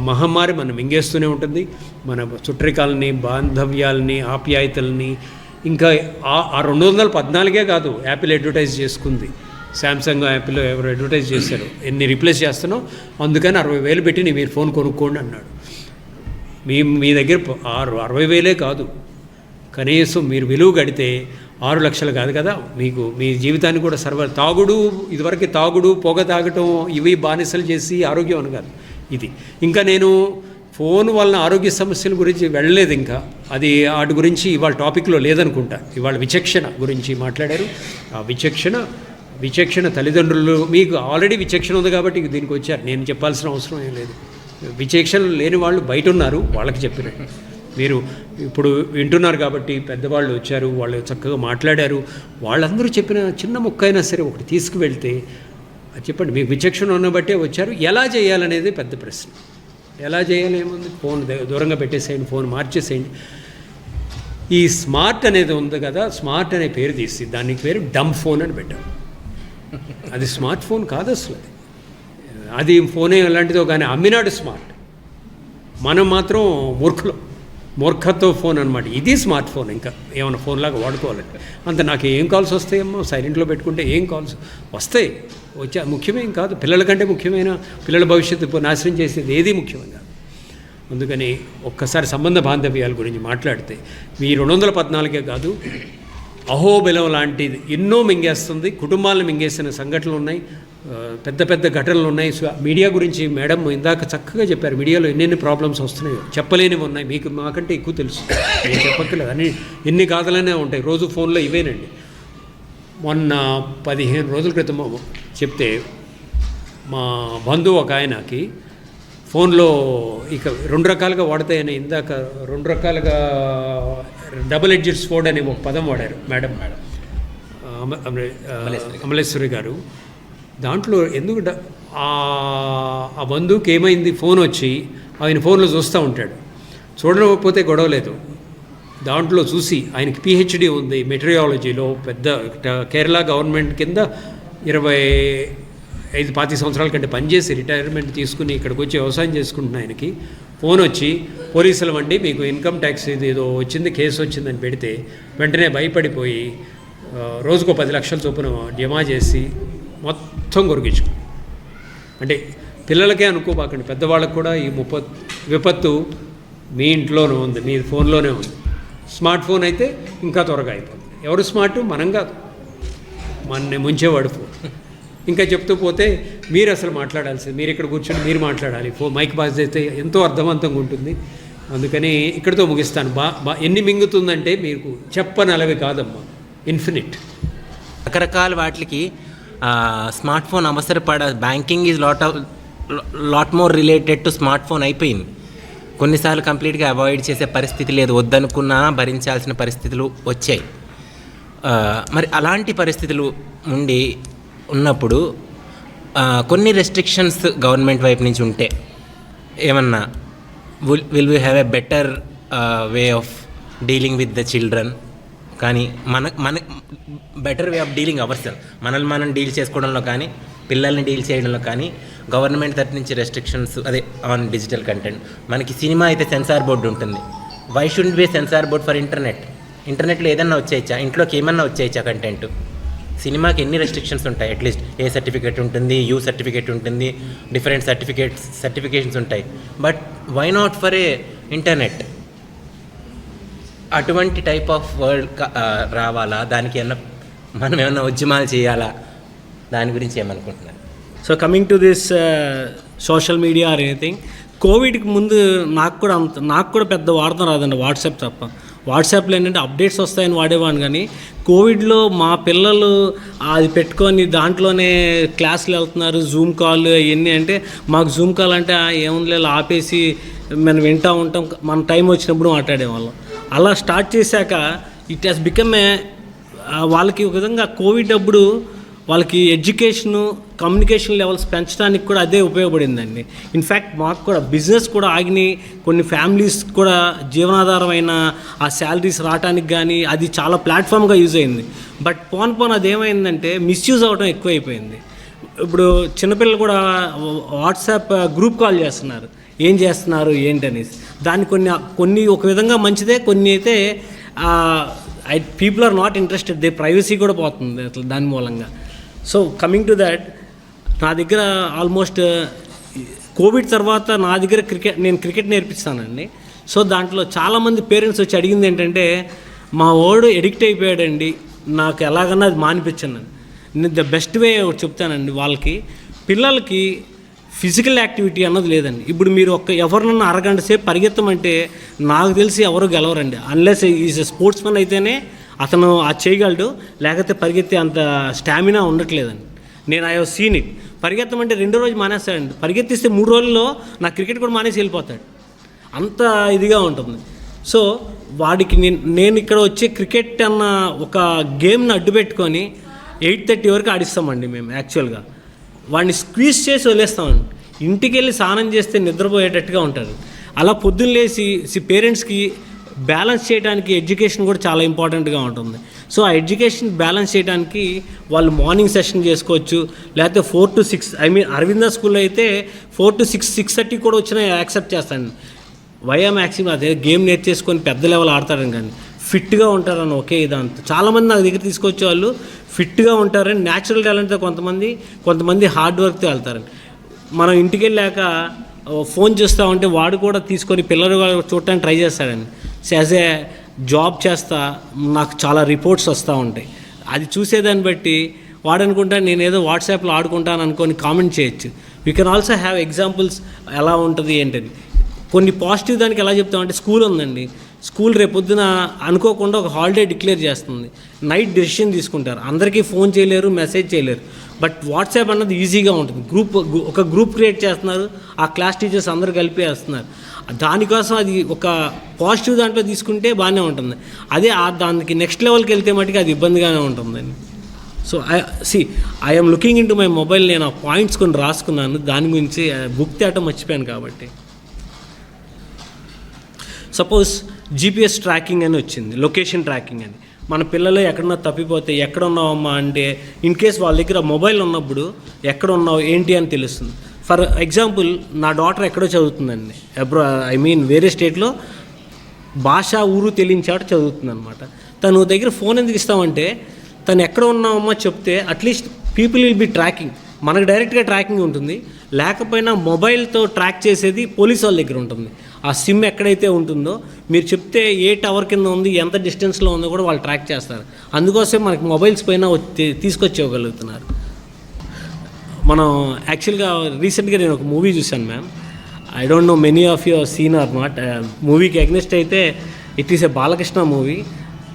మహమ్మారి మనం మింగేస్తూనే ఉంటుంది. మన చుట్టరికాలని, బాంధవ్యాలని, ఆప్యాయతల్ని. ఇంకా ఆ 214 కాదు, యాపిల్ అడ్వర్టైజ్ చేసుకుంది, శాంసంగ్ యాపిల్ ఎవరు అడ్వర్టైజ్ చేశారు, ఎన్ని రీప్లేస్ చేస్తున్నావు, అందుకని 60,000 పెట్టి మీరు ఫోన్ కొనుక్కోండి అన్నాడు. మీ దగ్గర 60,000 కాదు, కనీసం మీరు విలువ కడితే 6 లక్షలు కాదు కదా, మీకు మీ జీవితాన్ని కూడా ఇదివరకు తాగుడు, పొగ తాగటం, ఇవి బానిసలు చేసి ఆరోగ్యం అని కాదు ఇది. ఇంకా నేను ఫోన్ వలన ఆరోగ్య సమస్యల గురించి వెళ్ళలేదు. ఇంకా అది వాటి గురించి ఇవాళ టాపిక్లో లేదనుకుంటా. ఇవాళ విచక్షణ గురించి మాట్లాడారు. ఆ విచక్షణ తల్లిదండ్రులు, మీకు ఆల్రెడీ విచక్షణ ఉంది కాబట్టి దీనికి వచ్చారు, నేను చెప్పాల్సిన అవసరం ఏం లేదు. విచక్షణ లేని వాళ్ళు బయట ఉన్నారు, వాళ్ళకి చెప్పినట్టు మీరు ఇప్పుడు వింటున్నారు కాబట్టి పెద్దవాళ్ళు వచ్చారు, వాళ్ళు చక్కగా మాట్లాడారు. వాళ్ళందరూ చెప్పిన చిన్న ముక్క అయినా సరే ఒకటి తీసుకువెళ్తే చెప్పండి, మీకు విచక్షణ ఉన్న బట్టే వచ్చారు. ఎలా చేయాలనేది పెద్ద ప్రశ్న. ఎలా చేయాలి ఏముంది, ఫోన్ దూరంగా పెట్టేసేయండి, ఫోన్ మార్చేసేయండి. ఈ స్మార్ట్ అనేది ఉంది కదా, స్మార్ట్ అనే పేరు తీసి దానికి పేరు డమ్ ఫోన్ అని పెట్టారు. అది స్మార్ట్ ఫోన్ కాదు అసలు. అది ఫోనే ఎలాంటిదో కానీ అమ్మినాడు స్మార్ట్. మనం మాత్రం మూర్ఖతో ఫోన్ అనమాట. ఇది స్మార్ట్ ఫోన్. ఇంకా ఏమైనా ఫోన్లాగా వాడుకోవాలంటే అంత నాకు ఏం కాల్స్ వస్తాయేమో, సైలెంట్లో పెట్టుకుంటే ఏం కాల్స్ వస్తాయి, ముఖ్యమేం కాదు. పిల్లల కంటే ముఖ్యమైన, పిల్లల భవిష్యత్తు నాశనం చేసేది ఏది ముఖ్యమైన కాదు. అందుకని ఒక్కసారి సంబంధ బాంధవ్యాల గురించి మాట్లాడితే మీ 214 కాదు, అహోబిలం లాంటిది ఎన్నో మింగేస్తుంది. కుటుంబాలను మింగేసిన సంఘటనలు ఉన్నాయి, పెద్ద పెద్ద ఘటనలు ఉన్నాయి. మీడియా గురించి మేడం ఇందాక చక్కగా చెప్పారు. మీడియాలో ఎన్నెన్ని ప్రాబ్లమ్స్ వస్తున్నాయో, చెప్పలేనివి ఉన్నాయి. మీకు మాకంటే ఎక్కువ తెలుసు, నేను చెప్పక్కర్లేదు. అని ఎన్ని గాథలనే ఉంటాయి. రోజు ఫోన్లో ఇవేనండి. మొన్న 15 రోజుల క్రితం చెప్తే మా బంధువు ఒక ఆయనకి ఫోన్లో ఇక 2 రకాలుగా వాడతాయని, ఇందాక 2 రకాలుగా డబుల్ ఎడ్జెడ్ స్వోర్డ్ అనే ఒక పదం వాడారు మేడం అమలేశ్వరి గారు. దాంట్లో ఎందుకు ఆ బంధువుకి ఏమైంది, ఫోన్ వచ్చి ఆయన ఫోన్లో చూస్తూ ఉంటాడు. చూడకపోతే గొడవ లేదు, దాంట్లో చూసి ఆయనకి PhD ఉంది మెటీరియాలజీలో, పెద్ద కేరళ గవర్నమెంట్ కింద 25-25 సంవత్సరాల కంటే పనిచేసి రిటైర్మెంట్ తీసుకుని ఇక్కడికి వచ్చి వ్యవసాయం చేసుకుంటున్న ఆయనకి ఫోన్ వచ్చి పోలీసుల వండి మీకు ఇన్కమ్ ట్యాక్స్ ఇది ఏదో వచ్చింది, కేసు వచ్చిందని పెడితే వెంటనే భయపడిపోయి రోజుకో 10 లక్షల చొప్పున జమా చేసి మొత్తం కొరికించు. అంటే పిల్లలకే అనుకోబాకండి, పెద్దవాళ్ళకు కూడా ఈ విపత్తు మీ ఇంట్లోనే ఉంది, మీ ఫోన్లోనే ఉంది. స్మార్ట్ ఫోన్ అయితే ఇంకా త్వరగా అయిపోతుంది. ఎవరు స్మార్ట్? మనం కాదు, మనని ముంచేవాడు ఫోన్. ఇంకా చెప్తూ పోతే మీరు అసలు మాట్లాడాల్సింది, మీరు ఇక్కడ కూర్చొని మీరు మాట్లాడాలి. మైక్ బాజ్ అయితే ఎంతో అర్థవంతంగా ఉంటుంది. అందుకని ఇక్కడితో ముగిస్తాను. ఎన్ని మింగుతుందంటే మీకు చెప్పనలవి కాదమ్మా, ఇన్ఫినిట్. రకరకాల వాటికి స్మార్ట్ ఫోన్ అవసరపడ. Banking is lot more related to smart phone అయిపోయింది. కొన్నిసార్లు కంప్లీట్గా అవాయిడ్ చేసే పరిస్థితి లేదు, వద్దనుకున్నా భరించాల్సిన పరిస్థితులు వచ్చాయి. మరి అలాంటి పరిస్థితులు ఉన్నప్పుడు కొన్ని రెస్ట్రిక్షన్స్ గవర్నమెంట్ వైపు నుంచి ఉంటే ఏమన్నా will we have a better way of dealing with the children, కానీ మన better way of dealing hour-self, మనల్ని మనం డీల్ చేసుకోవడంలో కానీ పిల్లల్ని డీల్ చేయడంలో కానీ గవర్నమెంట్ తరఫు నుంచి రెస్ట్రిక్షన్స్ అదే ఆన్ డిజిటల్ కంటెంట్. మనకి సినిమా అయితే సెన్సార్ బోర్డు ఉంటుంది. Why should be censor board for internet? ఇంటర్నెట్లో ఏదన్నా వచ్చేయచ్చా? ఇంట్లోకి ఏమన్నా వచ్చేయచ్చా కంటెంట్? సినిమాకి ఎన్ని రెస్ట్రిక్షన్స్ ఉంటాయి? అట్లీస్ట్ ఏ సర్టిఫికేట్ ఉంటుంది, యూ సర్టిఫికేట్ ఉంటుంది, డిఫరెంట్ సర్టిఫికేషన్స్ ఉంటాయి. But why not for a internet? అటువంటి టైప్ ఆఫ్ వరల్డ్ రావాలా? దానికి మనం ఏమన్నా ఉద్యమాలు చేయాలా? దాని గురించి ఏమనుకుంటున్నారు? So coming to this social media or anything, కోవిడ్కి ముందు నాకు కూడా పెద్ద వాడతాం రాదండి, వాట్సాప్ తప్ప. వాట్సాప్లో ఏంటంటే అప్డేట్స్ వస్తాయని వాడేవాడిని, కానీ కోవిడ్లో మా పిల్లలు అది పెట్టుకొని దాంట్లోనే క్లాసులు వెళ్తున్నారు, జూమ్ కాల్ అవన్నీ. అంటే మాకు జూమ్ కాల్ అంటే ఏముంది ఆపేసి మనం వింటూ ఉంటాం, మన టైం వచ్చినప్పుడు మాట్లాడేవాళ్ళం. అలా స్టార్ట్ చేశాక ఇట్ హాస్ బికమ్ వాళ్ళకి ఒక విధంగా కోవిడ్ అప్పుడు వాళ్ళకి ఎడ్యుకేషను, కమ్యూనికేషన్ లెవెల్స్ పెంచడానికి కూడా అదే ఉపయోగపడిందండి. ఇన్ఫ్యాక్ట్ మాకు కూడా బిజినెస్ కూడా ఆగినాయి, కొన్ని ఫ్యామిలీస్ కూడా జీవనాధారమైన ఆ శాలరీస్ రావడానికి కానీ అది చాలా ప్లాట్ఫామ్గా యూజ్ అయింది. బట్ పోన్ అదేమైందంటే మిస్యూజ్ అవ్వడం ఎక్కువైపోయింది. ఇప్పుడు చిన్నపిల్లలు కూడా వాట్సాప్ గ్రూప్ కాల్ చేస్తున్నారు, ఏం చేస్తున్నారు ఏంటనేసి. దాన్ని కొన్ని ఒక విధంగా మంచిదే, కొన్ని అయితే people are not interested, they privacy కూడా పోతుంది అట్లా దాని మూలంగా. సో కమింగ్ టు దాట్, నా దగ్గర ఆల్మోస్ట్ కోవిడ్ తర్వాత నా దగ్గర నేను క్రికెట్ నేర్పిస్తానండి. సో దాంట్లో చాలామంది పేరెంట్స్ వచ్చి అడిగింది ఏంటంటే, మా వాడు ఎడిక్ట్ అయిపోయాడండి, నాకు ఎలాగన్నా అది మానిపించండి. నేను ద బెస్ట్ వే చెప్తానండి వాళ్ళకి. పిల్లలకి ఫిజికల్ యాక్టివిటీ అన్నది లేదండి. ఇప్పుడు మీరు ఎవరినన్నా అరగంట సేపు పరిగెత్తమంటే నాకు తెలిసి ఎవరు గెలవరండి, అన్లెస్ ఈజ్ స్పోర్ట్స్ మెన్ అయితేనే అతను చేయగలడు, లేకపోతే పరిగెత్తే అంత స్టామినా ఉండట్లేదండి. నేను ఐ హావ్ సీన్ ఇట్. పరిగెత్తమంటే 2వ రోజు మానేస్తాడండి, పరిగెత్తిస్తే 3 రోజుల్లో నా క్రికెట్ కూడా మానేసి వెళ్ళిపోతాడు, అంత ఇదిగా ఉంటుంది. సో వాడికి నేను ఇక్కడ వచ్చే క్రికెట్ అన్న ఒక గేమ్ని అడ్డు పెట్టుకొని 8:30 వరకు ఆడిస్తామండి మేము. యాక్చువల్గా వాడిని స్క్వీజ్ చేసి వదిలేస్తామండి. ఇంటికి వెళ్ళి స్నానం చేస్తే నిద్రపోయేటట్టుగా ఉంటారు. అలా పొద్దున్న లేచి పేరెంట్స్కి బ్యాలెన్స్ చేయడానికి ఎడ్యుకేషన్ కూడా చాలా ఇంపార్టెంట్గా ఉంటుంది. సో ఆ ఎడ్యుకేషన్ బ్యాలెన్స్ చేయడానికి వాళ్ళు మార్నింగ్ సెషన్ చేసుకోవచ్చు, లేకపోతే 4 to 6, అరవింద స్కూల్లో అయితే 4 to 6, 6:30 కూడా వచ్చినా యాక్సెప్ట్ చేస్తాను. వయా మ్యాక్సిమం అదే గేమ్ నేర్చేసుకొని పెద్ద లెవెల్ ఆడతారని, కానీ ఫిట్గా ఉంటారని ఒకే ఇదంతా. చాలామంది నాకు దగ్గర తీసుకొచ్చే వాళ్ళు ఫిట్గా ఉంటారని, న్యాచురల్ టాలెంట్తో కొంతమంది హార్డ్ వర్క్తో వెళ్తారని. మనం ఇంటికి వెళ్ళాక ఫోన్ చేస్తూ ఉంటే వాడు కూడా తీసుకొని పిల్లలు చూడటానికి ట్రై చేస్తాడని. యాజ్ ఏ జాబ్ చేస్తా నాకు చాలా రిపోర్ట్స్ వస్తూ ఉంటాయి. అది చూసేదాన్ని బట్టి వాడు అనుకుంటా నేనేదో వాట్సాప్లో ఆడుకుంటాను అనుకొని కామెంట్ చేయొచ్చు. We can also have examples ఎలా ఉంటుంది ఏంటని. కొన్ని పాజిటివ్ దానికి ఎలా చెప్తామంటే, స్కూల్ ఉందండి, స్కూల్ రేపొద్దున అనుకోకుండా ఒక హాలిడే డిక్లేర్ చేస్తుంది, నైట్ డెసిషన్ తీసుకుంటారు, అందరికీ ఫోన్ చేయలేరు, మెసేజ్ చేయలేరు. బట్ వాట్సాప్ అన్నది ఈజీగా ఉంటుంది. ఒక గ్రూప్ క్రియేట్ చేస్తున్నారు, ఆ క్లాస్ టీచర్స్ అందరూ కలిపి వేస్తున్నారు. దానికోసం అది ఒక పాజిటివ్ దాంట్లో తీసుకుంటే బాగానే ఉంటుంది. అదే దానికి నెక్స్ట్ లెవెల్కి వెళ్తే మటుకు అది ఇబ్బందిగానే ఉంటుందండి. So I'm looking in to my mobile. నేను ఆ పాయింట్స్ కొన్ని రాసుకున్నాను, దాని గురించి బుక్ తేటం మర్చిపోయాను కాబట్టి. సపోజ్ జీపీఎస్ ట్రాకింగ్ అని వచ్చింది, లొకేషన్ ట్రాకింగ్ అని. మన పిల్లలు ఎక్కడన్నా తప్పిపోతే ఎక్కడ ఉన్నావమ్మా అంటే, ఇన్ కేస్ వాళ్ళ దగ్గర మొబైల్ ఉన్నప్పుడు ఎక్కడ ఉన్నావు ఏంటి అని తెలుస్తుంది. ఫర్ ఎగ్జాంపుల్ నా డాటర్ ఎక్కడో చదువుతుందండి, వేరే స్టేట్లో భాష ఊరు తెలియని చాట చదువుతుంది అనమాట. తను దగ్గర ఫోన్ ఎందుకు ఇస్తామంటే తను ఎక్కడ ఉన్నామో చెప్తే at least people will be tracking, మనకు డైరెక్ట్గా ట్రాకింగ్ ఉంటుంది. లేకపోయినా మొబైల్తో ట్రాక్ చేసేది పోలీస్ వాళ్ళ దగ్గర ఉంటుంది. ఆ సిమ్ ఎక్కడైతే ఉంటుందో మీరు చెప్తే ఏ టవర్ కింద ఉంది, ఎంత డిస్టెన్స్లో ఉందో కూడా వాళ్ళు ట్రాక్ చేస్తారు. అందుకోసం మనకి మొబైల్స్ పైన తీసుకొచ్చేయగలుగుతున్నారు. మనం యాక్చువల్గా రీసెంట్గా నేను ఒక మూవీ చూశాను ma'am. I don't know many of you seen or not. మూవీకి అగ్నెస్ట్ అయితే it is a Balakrishna movie.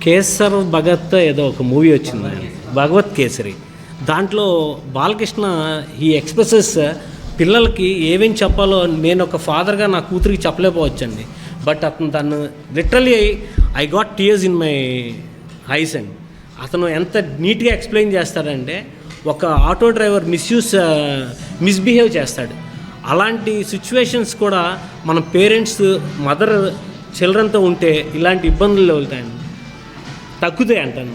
Kesar Bhagat ఏదో ఒక మూవీ వచ్చింది మ్యామ్, భగవత్ కేసరి. దాంట్లో బాలకృష్ణ ఈ ఎక్స్ప్రెసెస్ పిల్లలకి ఏమేమి చెప్పాలో నేను ఒక ఫాదర్గా నా కూతురికి చెప్పలేకపోవచ్చండి. బట్ అతను దాన్ని literally I got tears in my eyes and అతను ఎంత నీట్గా ఎక్స్ప్లెయిన్ చేస్తాడంటే ఒక ఆటో డ్రైవర్ మిస్బిహేవ్ చేస్తాడు. అలాంటి సిచ్యువేషన్స్ కూడా మన పేరెంట్స్ మదర్ చిల్డ్రన్తో ఉంటే ఇలాంటి ఇబ్బందులు వెళ్తాయండి, తగ్గుతాయి అంటాను.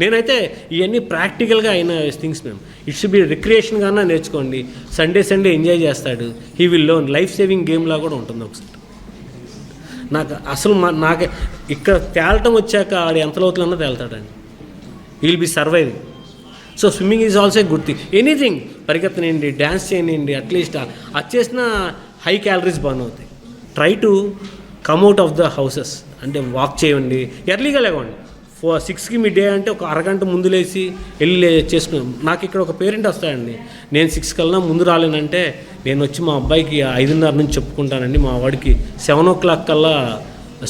నేనైతే ఇవన్నీ ప్రాక్టికల్గా అయిన థింగ్స్ మేము. ఇట్ షుడ్ బి రిక్రియేషన్గానే నేర్చుకోండి. సండే ఎంజాయ్ చేస్తాడు. He will learn. Life saving గేమ్లా కూడా ఉంటుంది ఒకసారి. నాకు అసలు నాకు ఇక్కడ తేలటం వచ్చాక ఆడు ఎంత లోతులన్నా తేలుతాడండి. He will be surviving. So swimming is also a good thing. Anything, పరిగెత్తనండి, డ్యాన్స్ చేయనండి, అట్లీస్ట్ అది చేసిన హై క్యాలరీస్ బర్న్ అవుతాయి. Try to come out of the houses. అంటే వాక్ చేయండి, ఎర్లీగా లేవండి. 6కి మీ డే అంటే ఒక అరగంట ముందు లేచి వెళ్ళి చేసుకున్నాం. నాకు ఇక్కడ ఒక పేరెంట్ వస్తాడండి, నేను 6 కల్లా ముందు రాలేనంటే నేను వచ్చి మా అబ్బాయికి 5:30 నుంచి చెప్పుకుంటానండి, మా వాడికి 7 o'clock కల్లా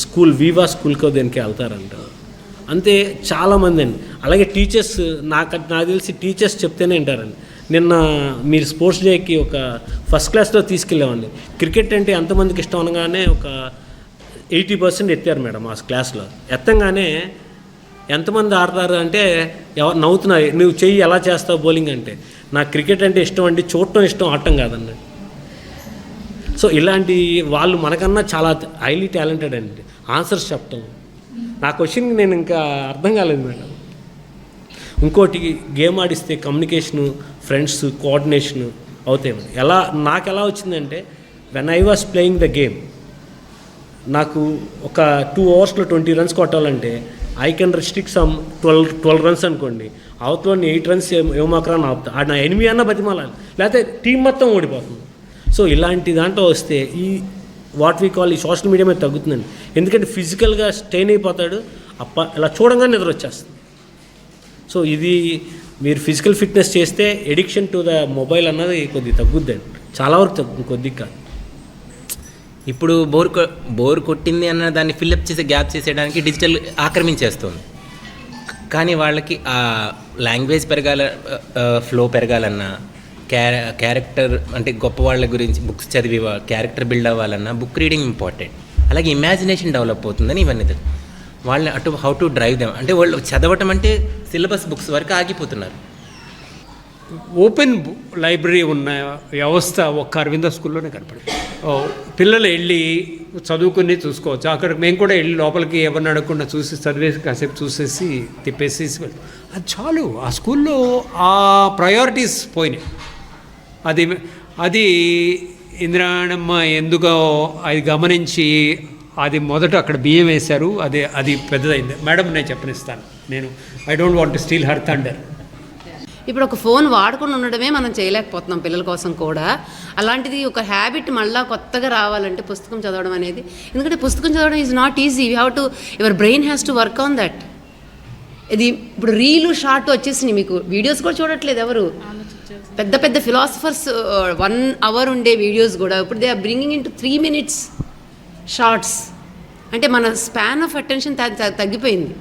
స్కూల్ వీవా స్కూల్కి దేనికి వెళ్తారంట. అంతే చాలామంది అండి. అలాగే టీచర్స్, నాకు తెలిసి టీచర్స్ చెప్తేనే వింటారండి. నిన్న మీరు స్పోర్ట్స్ డేకి ఒక ఫస్ట్ క్లాస్లో తీసుకెళ్ళామండి. క్రికెట్ అంటే ఎంతమందికి ఇష్టం అనగానే ఒక 80% ఎత్తారు మేడం ఆ క్లాస్లో. ఎత్తంగానే ఎంతమంది ఆడతారు అంటే ఎవరు నవ్వుతున్నారు, నువ్వు చెయ్యి ఎలా చేస్తావు బౌలింగ్ అంటే. నాకు క్రికెట్ అంటే ఇష్టం అండి, చూడటం ఇష్టం, ఆడటం కాదండి. సో ఇలాంటి వాళ్ళు మనకన్నా చాలా హైలీ టాలెంటెడ్ అండి. ఆన్సర్స్ చెప్పటం నా క్వశ్చన్కి నేను ఇంకా అర్థం కాలేదు మేడం. ఇంకోటి, గేమ్ ఆడిస్తే కమ్యూనికేషను, ఫ్రెండ్స్, కోఆర్డినేషను అవుతాయి. నాకు ఎలా వచ్చిందంటే when I was playing the game, నాకు ఒక 2 hours 20 runs కొట్టాలంటే I can restrict some 12 runs అనుకోండి. అవతల 8 runs ఏమాకరా ఆపుతా, ఆడ నా ఎనిమి అన్న బతిమాలాలి, లేకపోతే టీం మొత్తం ఓడిపోతుంది. సో ఇలాంటి దాంట్లో వస్తే ఈ వాట్ వీ కాల్ ఈ సోషల్ మీడియా మీద తగ్గుతుందండి. ఎందుకంటే ఫిజికల్గా స్ట్రెయిన్ అయిపోతాడు, ఇలా చూడంగానే నిద్ర వచ్చేస్తుంది. సో ఇది మీరు ఫిజికల్ ఫిట్నెస్ చేస్తే ఎడిక్షన్ టు ద మొబైల్ అన్నది కొద్దిగా తగ్గుద్దండి, చాలా వరకు కొద్దిగా కాదు. ఇప్పుడు బోర్ కొట్టింది అన్న దాన్ని ఫిల్అప్ చేసే గ్యాప్ చేసేయడానికి డిజిటల్ ఆక్రమించేస్తుంది. కానీ వాళ్ళకి ఆ లాంగ్వేజ్ ఫ్లో పెరగాలన్నా, క్యారెక్టర్ అంటే గొప్ప వాళ్ళ గురించి బుక్స్ చదివి క్యారెక్టర్ బిల్డ్ అవ్వాలన్నా బుక్ రీడింగ్ ఇంపార్టెంట్. అలాగే ఇమాజినేషన్ డెవలప్ అవుతుందని ఇవన్నీ వాళ్ళని హౌ టు డ్రైవ్ దెమ్. అంటే వాళ్ళు చదవటం అంటే సిలబస్ బుక్స్ వరకు ఆగిపోతున్నారు. ఓపెన్ లైబ్రరీ ఉన్న వ్యవస్థ ఒక్క అరవింద స్కూల్లోనే కనపడింది. పిల్లలు వెళ్ళి చదువుకుని చూసుకోవచ్చు. అక్కడ మేము కూడా వెళ్ళి లోపలికి ఎవరిని అడగకుండా చూసి చదివేసి కాసేపు చూసేసి తిప్పేసి వెళ్తాం. అది చాలు. ఆ స్కూల్లో ఆ ప్రయారిటీస్ పోయినాయి. అది ఇంద్రాణమ్మ ఎందుకో అది గమనించి అది మొదట అక్కడ బియ్యం వేశారు. అది పెద్దదైంది. మేడం నేను చెప్పనిస్తాను, నేను I don't want to steal her thunder. ఇప్పుడు ఒక ఫోన్ వాడుకుని ఉండడమే మనం చేయలేకపోతున్నాం పిల్లల కోసం కూడా. అలాంటిది ఒక హ్యాబిట్ మళ్ళీ కొత్తగా రావాలంటే పుస్తకం చదవడం అనేది, ఎందుకంటే పుస్తకం చదవడం is not easy. You have to, your brain has to work on that. ఇది ఇప్పుడు రీలు షార్ట్ వచ్చేసినాయి, మీకు వీడియోస్ కూడా చూడట్లేదు ఎవరు. పెద్ద పెద్ద ఫిలాసఫర్స్ 1 hour ఉండే వీడియోస్ కూడా ఇప్పుడు they are bringing in to 3 minutes shorts. అంటే మన స్పాన్ ఆఫ్ అటెన్షన్ తగ్గిపోయింది.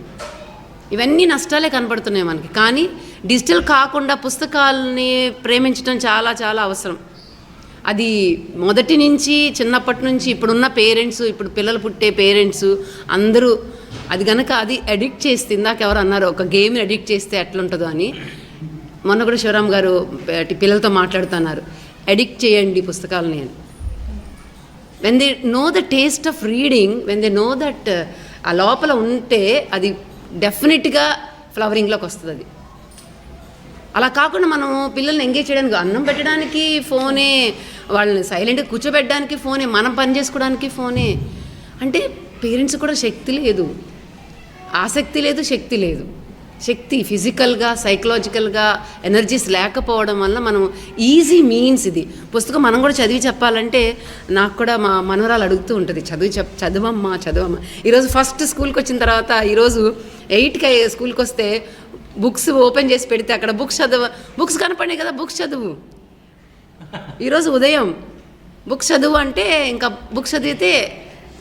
ఇవన్నీ నష్టాలే కనపడుతున్నాయి మనకి. కానీ డిజిటల్ కాకుండా పుస్తకాలని ప్రేమించడం చాలా చాలా అవసరం. అది మొదటి నుంచి చిన్నప్పటి నుంచి ఇప్పుడున్న పేరెంట్స్, ఇప్పుడు పిల్లలు పుట్టే పేరెంట్స్ అందరూ అది కనుక అది అడిక్ట్ చేస్తే, ఇందాక ఎవరు అన్నారు ఒక గేమ్ని అడిక్ట్ చేస్తే ఎట్లుంటుందో అని, మొన్న కూడా శివరామ్ గారు పిల్లలతో మాట్లాడుతున్నారు, అడిక్ట్ చేయండి పుస్తకాలని అని. When they know the taste of reading, when they know that ఆ లోపల ఉంటే అది డెఫినెట్గా ఫ్లవరింగ్లోకి వస్తుంది. అలా కాకుండా మనం పిల్లల్ని ఎంగేజ్ చేయడానికి అన్నం పెట్టడానికి ఫోనే, వాళ్ళని సైలెంట్గా కూర్చోబెట్టడానికి ఫోనే, మనం పని చేసుకోవడానికి ఫోనే. అంటే పేరెంట్స్ కూడా శక్తి లేదు, ఆసక్తి లేదు, శక్తి లేదు. శక్తి ఫిజికల్గా, సైకలాజికల్గా ఎనర్జీస్ లేకపోవడం వల్ల మనం ఈజీ మీన్స్ ఇది. పుస్తకం మనం కూడా చదివి చెప్పాలంటే నాకు కూడా మా మనవరాలు అడుగుతూ ఉంటుంది, చదవమ్మా. ఈరోజు ఫస్ట్ స్కూల్కి వచ్చిన తర్వాత, ఈరోజు 8కి స్కూల్కి వస్తే బుక్స్ ఓపెన్ చేసి పెడితే అక్కడ బుక్స్ కనపడినాయి కదా, బుక్స్ చదువు. ఈరోజు ఉదయం బుక్స్ చదువు అంటే ఇంకా బుక్స్ చదివితే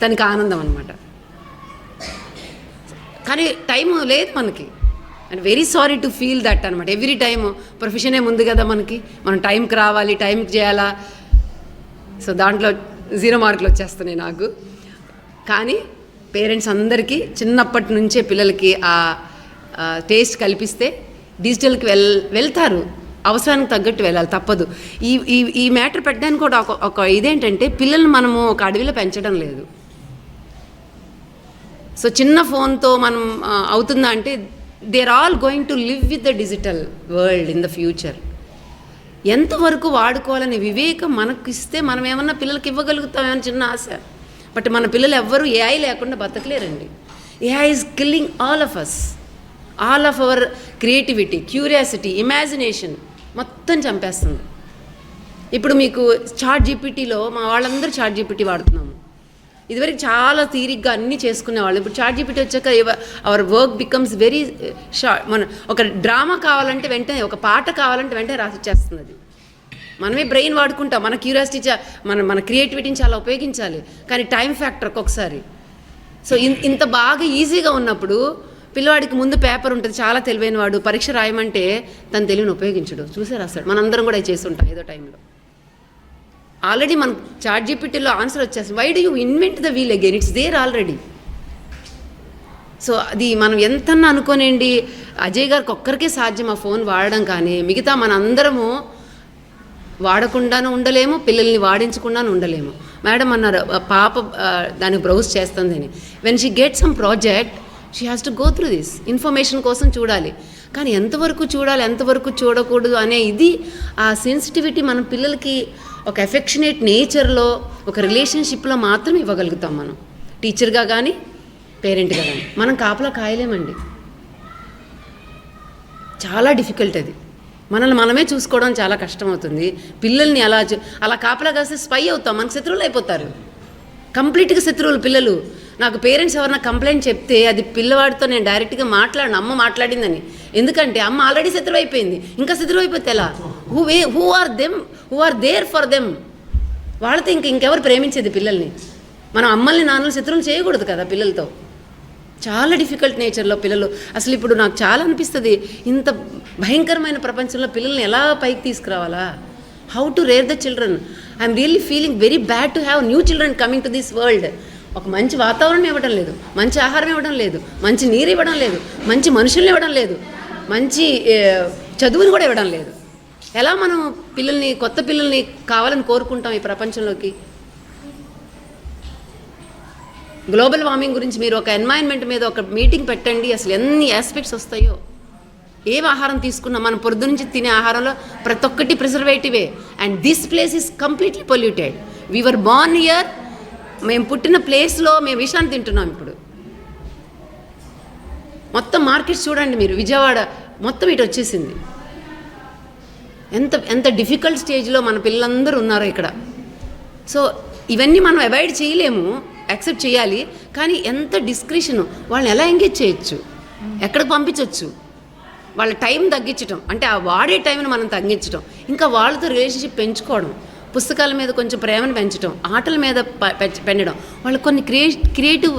తనకి ఆనందం అనమాట. కానీ టైం లేదు మనకి. And very sorry to feel that అనమాట. ఎవ్రీ టైమ్ ప్రొఫెషనే ముందు కదా మనకి, మనం టైంకి రావాలి, టైంకి చేయాలా. సో దాంట్లో 0 మార్కులు వచ్చేస్తున్నాయి నాకు. కానీ పేరెంట్స్ అందరికీ చిన్నప్పటి నుంచే పిల్లలకి ఆ టేస్ట్ కల్పిస్తే డిజిటల్కి వెళ్తారు. అవసరానికి తగ్గట్టు వెళ్ళాలి, తప్పదు. ఈ మ్యాటర్ పెట్టడానికి కూడా ఒక ఇదేంటంటే, పిల్లల్ని మనము ఒక అడవిలో పెంచడం లేదు. సో చిన్న ఫోన్తో మనం అవుతుందా అంటే, they are all going to live with the digital world in the future. ఎంతవరకు వాడుకోవాలనే వివేకం మనకు ఇస్తే మనం ఏమన్నా పిల్లలకి ఇవ్వగలుగుతామని చిన్న ఆశ. బట్ మన పిల్లలు ఎవ్వరూ ఏఐ లేకుండా బతకలేరండి. AI is killing all of us, all of our creativity, curiosity, imagination మొత్తం చంపేస్తుంది. ఇప్పుడు మీకు ChatGPTలో మా వాళ్ళందరూ ChatGPT వాడుతున్నాము. ఇదివరకు చాలా తీరిగ్గా అన్నీ చేసుకునేవాళ్ళు. ఇప్పుడు ChatGPT వచ్చాక our work becomes very short. ఒక డ్రామా కావాలంటే వెంటనే, ఒక పాట కావాలంటే వెంటనే రాసిచ్చేస్తుంది అది. మనమే బ్రెయిన్ వాడుకుంటాం, మన క్యూరియాసిటీ, మన క్రియేటివిటీని చాలా ఉపయోగించాలి. కానీ టైం ఫ్యాక్టర్ ఒక్కొక్కసారి. సో ఇంత బాగా ఈజీగా ఉన్నప్పుడు పిల్లవాడికి ముందు పేపర్ ఉంటుంది, చాలా తెలివైన వాడు, పరీక్ష రాయమంటే తన తెలివిని ఉపయోగించడు, చూసే రాస్తాడు. మనందరం కూడా చేసి ఉంటాం ఏదో టైంలో. ఆల్రెడీ మన ChatGPTలో ఆన్సర్ వచ్చేస్తుంది. Why do you invent the wheel again, it's there already. So అది మనం ఎంతన్నా అనుకోనండి, అజయ్ గారికి ఒక్కరికే సాధ్యం ఆ ఫోన్ వాడడం. కానీ మిగతా మన అందరము వాడకుండాను ఉండలేము, పిల్లల్ని వాడించకుండాను ఉండలేము. మేడం అన్నారు పాప దానికి బ్రౌజ్ చేస్తుందని. When she get some project she has to go through this. Information కోసం చూడాలి, కానీ ఎంతవరకు చూడాలి, ఎంతవరకు చూడకూడదు అనే ఇది, ఆ సెన్సిటివిటీ మన పిల్లలకి ఒక ఎఫెక్షనేట్ నేచర్లో, ఒక రిలేషన్షిప్లో మాత్రం ఇవ్వగలుగుతాం మనం, టీచర్గా కానీ పేరెంట్గా కానీ. మనం కాపలా కాయలేమండి, చాలా డిఫికల్ట్ అది. మనల్ని మనమే చూసుకోవడం చాలా కష్టమవుతుంది. పిల్లల్ని అలా కాపలా కాస్తే స్పై అవుతాం, మనకు శత్రువులు అయిపోతారు, కంప్లీట్గా శత్రువులు పిల్లలు. నాకు పేరెంట్స్ ఎవరన్నా కంప్లైంట్ చెప్తే అది పిల్లవాడితో నేను డైరెక్ట్గా మాట్లాడను, అమ్మ మాట్లాడిందని. ఎందుకంటే అమ్మ ఆల్రెడీ శత్రువు అయిపోయింది, ఇంకా శత్రువు అయిపోతే ఎలా? Who are there for them. వాళ్ళతో ఇంకెవరు ప్రేమించేది పిల్లల్ని? మనం అమ్మల్ని నాన్నలు శత్రువులు చేయకూడదు కదా పిల్లలతో. చాలా డిఫికల్ట్ నేచర్లో పిల్లలు. అసలు ఇప్పుడు నాకు చాలా అనిపిస్తుంది, ఇంత భయంకరమైన ప్రపంచంలో పిల్లల్ని ఎలా పైకి తీసుకురావాలా? How to rear the children. I'm really feeling very bad to have new children coming to this world. ఒక మంచి వాతావరణం ఇవ్వడం లేదు, మంచి ఆహారం ఇవ్వడం లేదు, మంచి నీరు ఇవ్వడం లేదు, మంచి మనుషుల్ని ఇవ్వడం లేదు, మంచి చదువుని కూడా ఇవ్వడం లేదు. ఎలా మనం పిల్లల్ని, కొత్త పిల్లల్ని కావాలని కోరుకుంటాం ఈ ప్రపంచంలోకి? గ్లోబల్ వార్మింగ్ గురించి మీరు ఒక ఎన్వైరన్మెంట్ మీద ఒక మీటింగ్ పెట్టండి, అసలు ఎన్ని ఆస్పెక్ట్స్ వస్తాయో. ఏం ఆహారం తీసుకున్నా మనం పొద్దు నుంచి తినే ఆహారంలో ప్రతి ఒక్కటి ప్రిజర్వేటివే. And this place is completely polluted. We were born here, మేము పుట్టిన ప్లేస్లో మేము విషాన్ని తింటున్నాం. ఇప్పుడు మొత్తం మార్కెట్స్ చూడండి మీరు, విజయవాడ మొత్తం ఇటు వచ్చేసింది. ఎంత డిఫికల్ట్ స్టేజ్లో మన పిల్లలందరూ ఉన్నారో ఇక్కడ. సో ఇవన్నీ మనం అవాయిడ్ చేయలేము, యాక్సెప్ట్ చేయాలి. కానీ ఎంత డిస్క్రిషన్, వాళ్ళని ఎలా ఎంగేజ్ చేయొచ్చు, ఎక్కడికి పంపించవచ్చు, వాళ్ళ టైం తగ్గించడం, అంటే ఆ వాడే టైంని మనం తగ్గించడం, ఇంకా వాళ్ళతో రిలేషన్షిప్ పెంచుకోవడం, పుస్తకాల మీద కొంచెం ప్రేమను పెంచడం, ఆటల మీద పెంచడం. వాళ్ళు కొన్ని క్రియేటివ్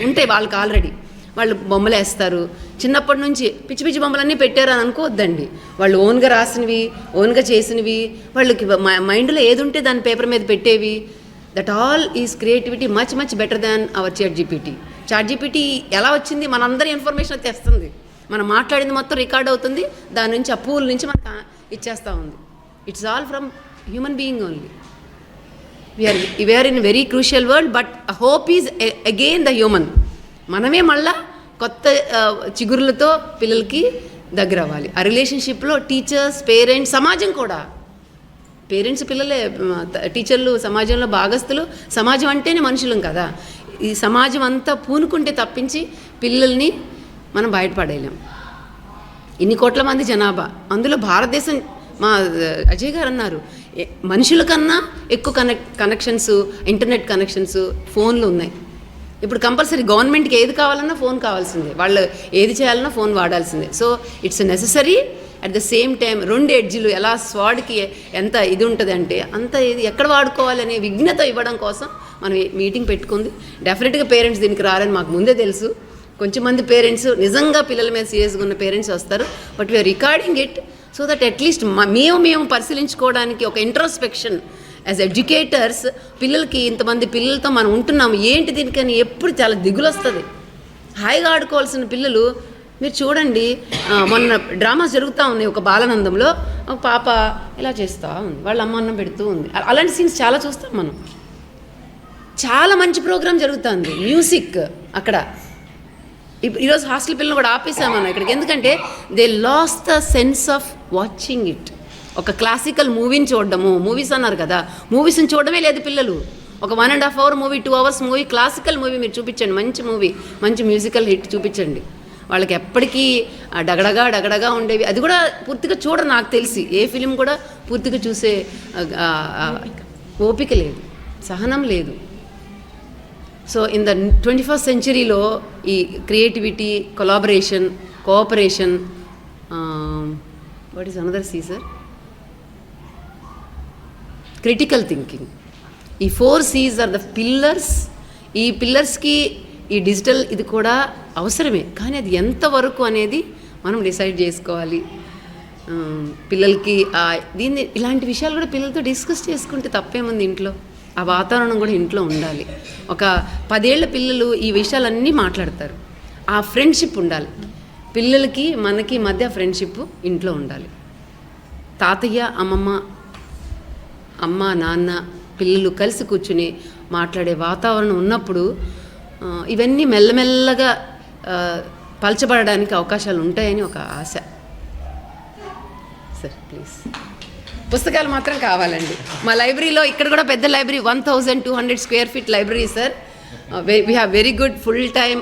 ఉంటాయి వాళ్ళకి ఆల్రెడీ. వాళ్ళు బొమ్మలు వేస్తారు, చిన్నప్పటి నుంచి పిచ్చి పిచ్చి బొమ్మలన్నీ పెట్టారు అని అనుకోవద్దండి. వాళ్ళు ఓన్గా రాసినవి, ఓన్గా చేసినవి, వాళ్ళకి మైండ్లో ఏది ఉంటే దాని పేపర్ మీద పెట్టేవి. That all is creativity much much better than our ChatGPT ఎలా వచ్చింది? మనందరి ఇన్ఫర్మేషన్ తెస్తుంది, మనం మాట్లాడింది మొత్తం రికార్డ్ అవుతుంది, దాని నుంచి ఆ పూల్ నుంచి మనకు ఇచ్చేస్తూ ఉంది. It's all from human being only. We are in very crucial world, but hope is again the human. మనమే మళ్ళా కొత్త చిగురులతో పిల్లలకి దగ్గర అవ్వాలి. ఆ రిలేషన్షిప్లో టీచర్స్, పేరెంట్స్, సమాజం కూడా. పేరెంట్స్ పిల్లలే, టీచర్లు సమాజంలో భాగస్తులు. సమాజం అంటేనే మనుషులం కదా. ఈ సమాజం అంతా పూనుకుంటే తప్పించి పిల్లల్ని మనం బయటపడేయలేం. ఇన్ని కోట్ల మంది జనాభా, అందులో భారతదేశం, మా అజయ్ గారు అన్నారు, మనుషుల కన్నా ఎక్కువ కనెక్షన్స్, ఇంటర్నెట్ కనెక్షన్స్ ఫోన్లు ఉన్నాయి. ఇప్పుడు కంపల్సరీ గవర్నమెంట్కి ఏది కావాలన్నా ఫోన్ కావాల్సిందే, వాళ్ళు ఏది చేయాలన్నా ఫోన్ వాడాల్సిందే. So it's necessary. At the same time 2 ఎడ్జ్లు, ఎలా స్వాడ్కి ఎంత ఇది ఉంటుంది అంటే అంత ఇది ఎక్కడ వాడుకోవాలనే విఘ్నత ఇవ్వడం కోసం మనం మీటింగ్ పెట్టుకుంది. డెఫినెట్గా పేరెంట్స్ దీనికి రారని మాకు ముందే తెలుసు. కొంచెం మంది పేరెంట్స్ నిజంగా పిల్లల మీద సీరియస్గా ఉన్న పేరెంట్స్ వస్తారు. But we are recording it so that at least మేము పరిశీలించుకోవడానికి ఒక ఇంట్రోస్పెక్షన్ యాజ్ ఎడ్యుకేటర్స్. పిల్లలకి ఇంతమంది పిల్లలతో మనం ఉంటున్నాము, ఏంటి దీనికని ఎప్పుడు చాలా దిగులు వస్తుంది. హాయిగా ఆడుకోవాల్సిన పిల్లలు మీరు చూడండి, మొన్న డ్రామాస్ జరుగుతూ ఉన్నాయి. ఒక బాలానందంలో ఒక పాప ఇలా చేస్తూ ఉంది, వాళ్ళ అమ్మ అన్నం పెడుతూ ఉంది. అలాంటి సీన్స్ చాలా చూస్తాం మనం. చాలా మంచి ప్రోగ్రామ్ జరుగుతుంది, మ్యూజిక్ అక్కడ. ఈరోజు హాస్టల్ పిల్లలు కూడా ఆపేసాం మనం ఇక్కడికి, ఎందుకంటే they last the sense of watching it. ఒక క్లాసికల్ మూవీని చూడడము, మూవీస్ అన్నారు కదా, మూవీస్ని చూడడమే లేదు పిల్లలు. ఒక 1.5 hour movie, 2 hours movie, classical movie మీరు చూపించండి, మంచి మూవీ, మంచి మ్యూజికల్ హిట్ చూపించండి. వాళ్ళకి ఎప్పటికీ డగడగా ఉండేవి అది కూడా పూర్తిగా చూడరు. నాకు తెలిసి ఏ ఫిలిం కూడా పూర్తిగా చూసే ఓపిక లేదు, సహనం లేదు. సో ఇన్ ద 21st centuryలో ఈ creativity, collaboration, cooperation, what is another C sir, critical thinking, ఈ 4 C's ఆర్ ద పిల్లర్స్. ఈ పిల్లర్స్కి ఈ డిజిటల్ ఇది కూడా అవసరమే, కానీ అది ఎంతవరకు అనేది మనం డిసైడ్ చేసుకోవాలి. పిల్లలకి దీన్ని ఇలాంటి విషయాలు కూడా పిల్లలతో డిస్కస్ చేసుకుంటే తప్పేముంది. ఇంట్లో ఆ వాతావరణం కూడా ఇంట్లో ఉండాలి. ఒక 10 ఏళ్ల పిల్లలు ఈ విషయాలన్నీ మాట్లాడతారు. ఆ ఫ్రెండ్షిప్ ఉండాలి పిల్లలకి, మనకి మధ్య ఫ్రెండ్షిప్ ఇంట్లో ఉండాలి. తాతయ్య, అమ్మమ్మ, అమ్మ, నాన్న, పిల్లలు కలిసి కూర్చుని మాట్లాడే వాతావరణం ఉన్నప్పుడు ఇవన్నీ మెల్లమెల్లగా పలచబడడానికి అవకాశాలు ఉంటాయని ఒక ఆశ. సార్ ప్లీజ్ పుస్తకాలు మాత్రం కావాలండి. మా లైబ్రరీలో ఇక్కడ కూడా పెద్ద library, 1200 square feet library sir. We have very good full time